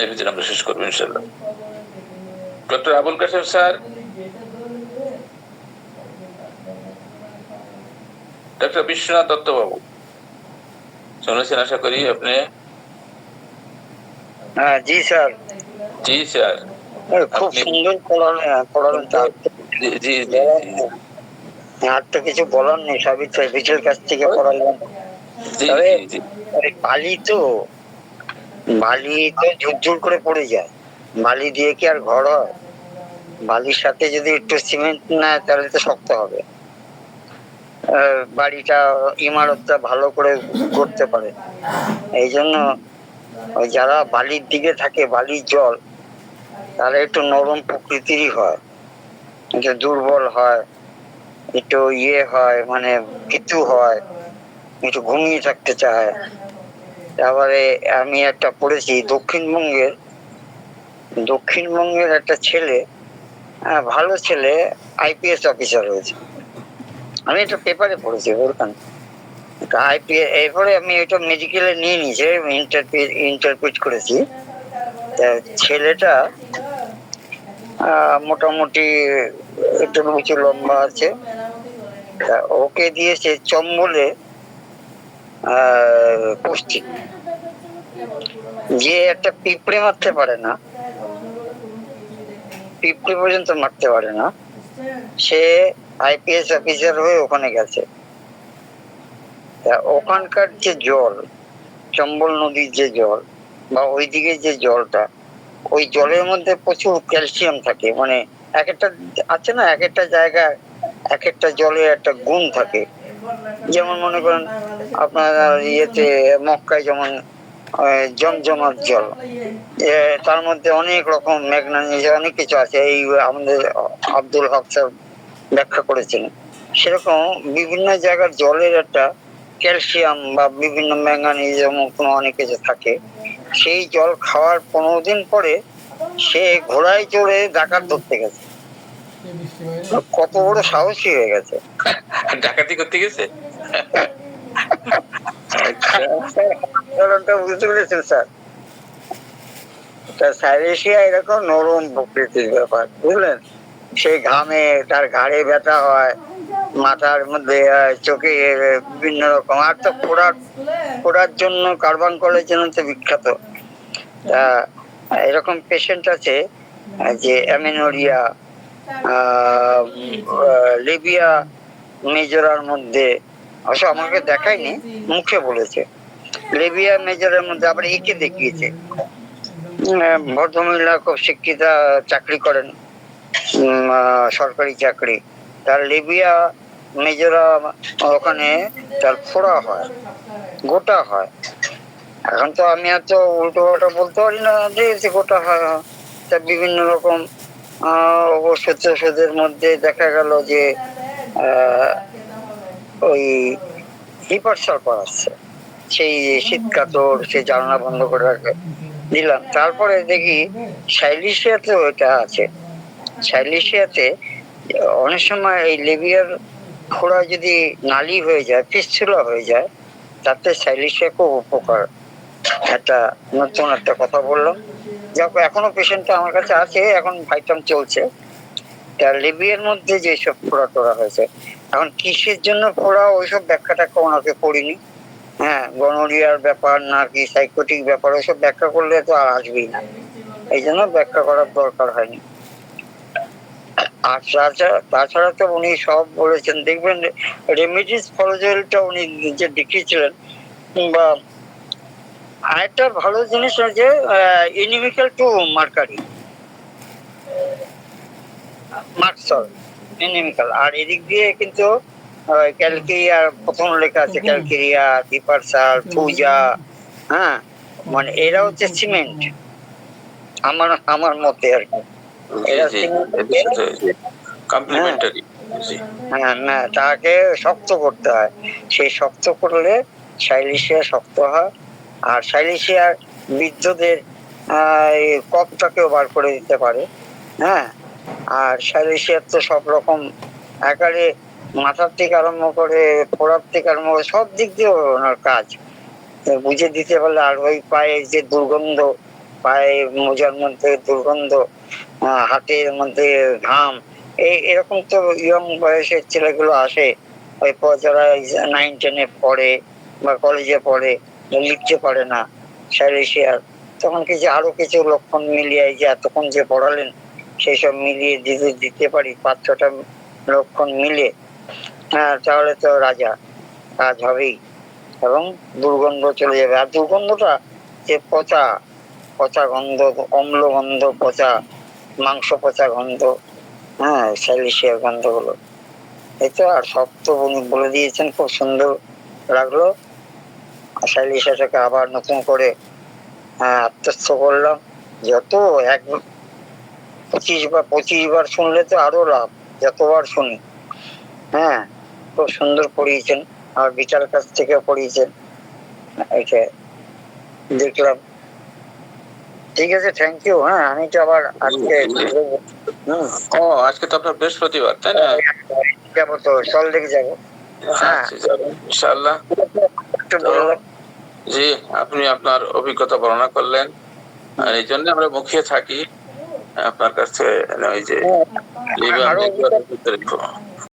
এর ভিতরে আমরা শেষ করবো ইনশাল্লাহ। Doctor Abul Kasem sir, doctor Bishwanath Dutta babu শুনেছেন আশা করি আপনি? হ্যাঁ, জি স্যার। জি স্যার, খুব সুন্দর পড়ালেন। জি আর তো কিছু বলার নেই, সবই বিচের কাছ থেকে পড়ালেন। বালি তো ঝুরঝুর করে পড়ে যায়, বালি দিয়ে কি আর ঘর হয়? বালির সাথে যদি একটু সিমেন্ট নেয় তাহলে তো শক্ত হবে, বাড়িটা ইমারতটা ভালো করে করতে পারে। এই জন্য যারা বালির দিকে থাকে, বালির জল, তারা একটু নরম প্রকৃতিরই হয়, একটু দুর্বল হয়, একটু হয়, মানে ভীতু হয়, একটু ঘুমিয়ে থাকতে চায়। তারপরে আমি একটা পড়েছি দক্ষিণবঙ্গের একটা ছেলে, ভালো ছেলে, আইপিএস অফিসার হয়েছে। আমি একটা পেপারে পড়েছি, বলতাম আইপিএস। এরপরে আমি এটা মেডিকেলে নিয়ে নিয়েছি, ইন্টারপ্রিট করেছি। ছেলেটা মোটামুটি একটু উঁচু লম্বা আছে, তা ওকে দিয়েছে চম্বলে পোস্টিং। যে একটা পিঁপড়ে মারতে পারে না, পিঁপড়ে পর্যন্ত মারতে পারে না, সে আইপিএস অফিসার হয়ে ওখানে গেছে। তা ওখানকার যে জল, চম্বল নদীর যে জল বা ওইদিকে যে জলটা, ওই জলের মধ্যে প্রচুর ক্যালসিয়াম থাকে। মানে এক একটা আছে না, এক একটা জায়গায় এক একটা জলের একটা গুণ থাকে। যেমন মনে করেন আপনার ইয়েতে মক্কায় যেমন জমজমাট জল, তার মধ্যে অনেক রকম ম্যাগনেসিয়াম অনেক কিছু আছে, এই আমাদের আব্দুল হক স্যার ব্যাখ্যা করেছেন। সেরকম বিভিন্ন জায়গার জলের একটা ক্যালসিয়াম বা বিভিন্ন ম্যাঙ্গানিজ অনেক কিছু থাকে। সেই জল খাওয়ার 15 দিন পরে সে ঘোড়ায় চড়ে ডাকাত ধরতে গেছে। কত বড় সাহসী হয়ে গেছে! ডাকাতি করতে গেছে। কারণটা বুঝতে পেরেছেন স্যার? সাইলেশিয়া এরকম নরম প্রকৃতির ব্যাপার, বুঝলেন? সেই ঘামে তার ঘাড়ে ব্যথা হয়, মাথার মধ্যে চোখে বিভিন্ন রকম, আর তো ফোড়ার জন্য কার্বন কলের জন্য তো বিখ্যাত। এরকম পেশেন্ট আছে যে অ্যামেনোরিয়া, লিবিয়া মেজরার মধ্যে, অবশ্য আমাকে দেখায়নি, মুখে বলেছে লিবিয়া মেজরের মধ্যে। আবার একে দেখিয়েছে, ভদ্রমহিলা খুব শিক্ষিতা, চাকরি করেন, সরকারি চাকরি। তার লিবিয়া মেজরা ওখানে তার ফোড়া হয়, গোটা হয়। এখন তো আমি এত উল্টো পাল্টা বলতে পারি না যে গোটা হয়। তা বিভিন্ন রকম ওষুধের মধ্যে দেখা গেল যে ওই হিপার সালফার আসছে। সেই শীত কাতর, সেই জানলা বন্ধ করে রাখে দিলাম। তারপরে দেখি সাইলিশিয়াতে ওইটা আছে। সাইলিশিয়াতে অনেক সময় এই লিবিয়ার ফোড়া যদি নালি হয়ে যায়, ফিস্টুলা হয়ে যায়, তাতে সাইলিশিয়া খুব উপকার। একটা নতুন একটা কথা বললাম। যাক, এখনো পেশেন্টটা আমার কাছে আছে, এখন ভাইটাম চলছে। তার লিবিয়ার মধ্যে যেসব ফোড়া টোড়া হয়েছে, এখন কিসের জন্য ফোড়া ওইসব ব্যাখ্যাটা ওনাকে করিনি। হ্যাঁ, গনোরিয়ার ব্যাপার নাকি সাইকোটিক ব্যাপার, ওইসব ব্যাখ্যা করলে তো আর আসবেই না, এই জন্য ব্যাখ্যা করার দরকার হয়নি। আর তাছাড়া তো উনি সব বলেছেন। দেখবেন রেমিডিস ফলোজেলটা উনি যে দেখিয়েছিলেন, কিংবা আরেকটা ভালো জিনিস হচ্ছে ইনিমিক্যাল টু মার্কারি, মার্কসল ইনিমিক্যাল। আর এদিক দিয়ে কিন্তু ক্যালকেরিয়ার প্রথম লেখা আছে, ক্যালকেরিয়া, ডিপারসার, পূজা। হ্যাঁ, মানে এরা হচ্ছে সিমেন্ট, আমার মতে আর কি। এরা কমপ্লিমেন্টারি। হ্যাঁ, না, তাকে শক্ত করতে হয়। সেই শক্ত করলে সাইলিশিয়া শক্ত হয়। আর সাইলিশিয়ার বৃদ্ধদের কফটাকেও বার করে দিতে পারে। হ্যাঁ, আর সাইলিশিয়ার তো সব রকম একারে মাথার থেকে আরম্ভ করে ফোড়ার থেকে আরম্ভ করে সব দিক দিয়ে ওনার কাজ বুঝে দিতে পারলে। আর ওই পায়ে যে দুর্গন্ধ, পায়ে মোজার মধ্যে দুর্গন্ধ, হাতের মধ্যে ঘাম, এরকম তো ইয়ং বয়সের ছেলেগুলো আসে, ওই যারা 9-10-এ পড়ে বা কলেজে পড়ে, লিখতে পারে না সাইলেশিয়ার, তখন কিছু আরো কিছু লক্ষণ মিলিয়ে, যে এতক্ষণ যে পড়ালেন সেই সব মিলিয়ে দিতে পারি, 5-6টা লক্ষণ মিলে, হ্যাঁ, তাহলে তো রাজা, কাজ হবেই। এবং দুর্গন্ধ চলে যাবে। আর দুর্গন্ধটা যে পচা পচা গন্ধ, অম্ল গন্ধ, পচা মাংস, পচা গন্ধ, হ্যাঁ, সাইলেশিয়ার গন্ধ গুলো, এই তো। আর সব তো উনি বলে দিয়েছেন, খুব সুন্দর লাগলো। সাইলেশিয়াটাকে আবার নতুন করে আত্মস্থ করলাম। যত 25 বার শুনলে তো আরো লাভ, যতবার শুনি। হ্যাঁ, খুব সুন্দর পড়িয়েছেন, আর বিটার কাছ থেকে পড়িয়েছেন, এটা দেখলাম। ঠিক আছে, থ্যাংক ইউ। হ্যাঁ, আমি তো আবার আজকে আজকে তো আপনার বৃহস্পতিবার, তাই না? যাবো তো, চল দেখে যাবো। হ্যাঁ, ইনশাআল্লাহ। জি, আপনি আপনার অভিজ্ঞতা বর্ণনা করলেন, আর এই জন্য আমরা মুখিয়ে থাকি আপনার কাছে ওই যে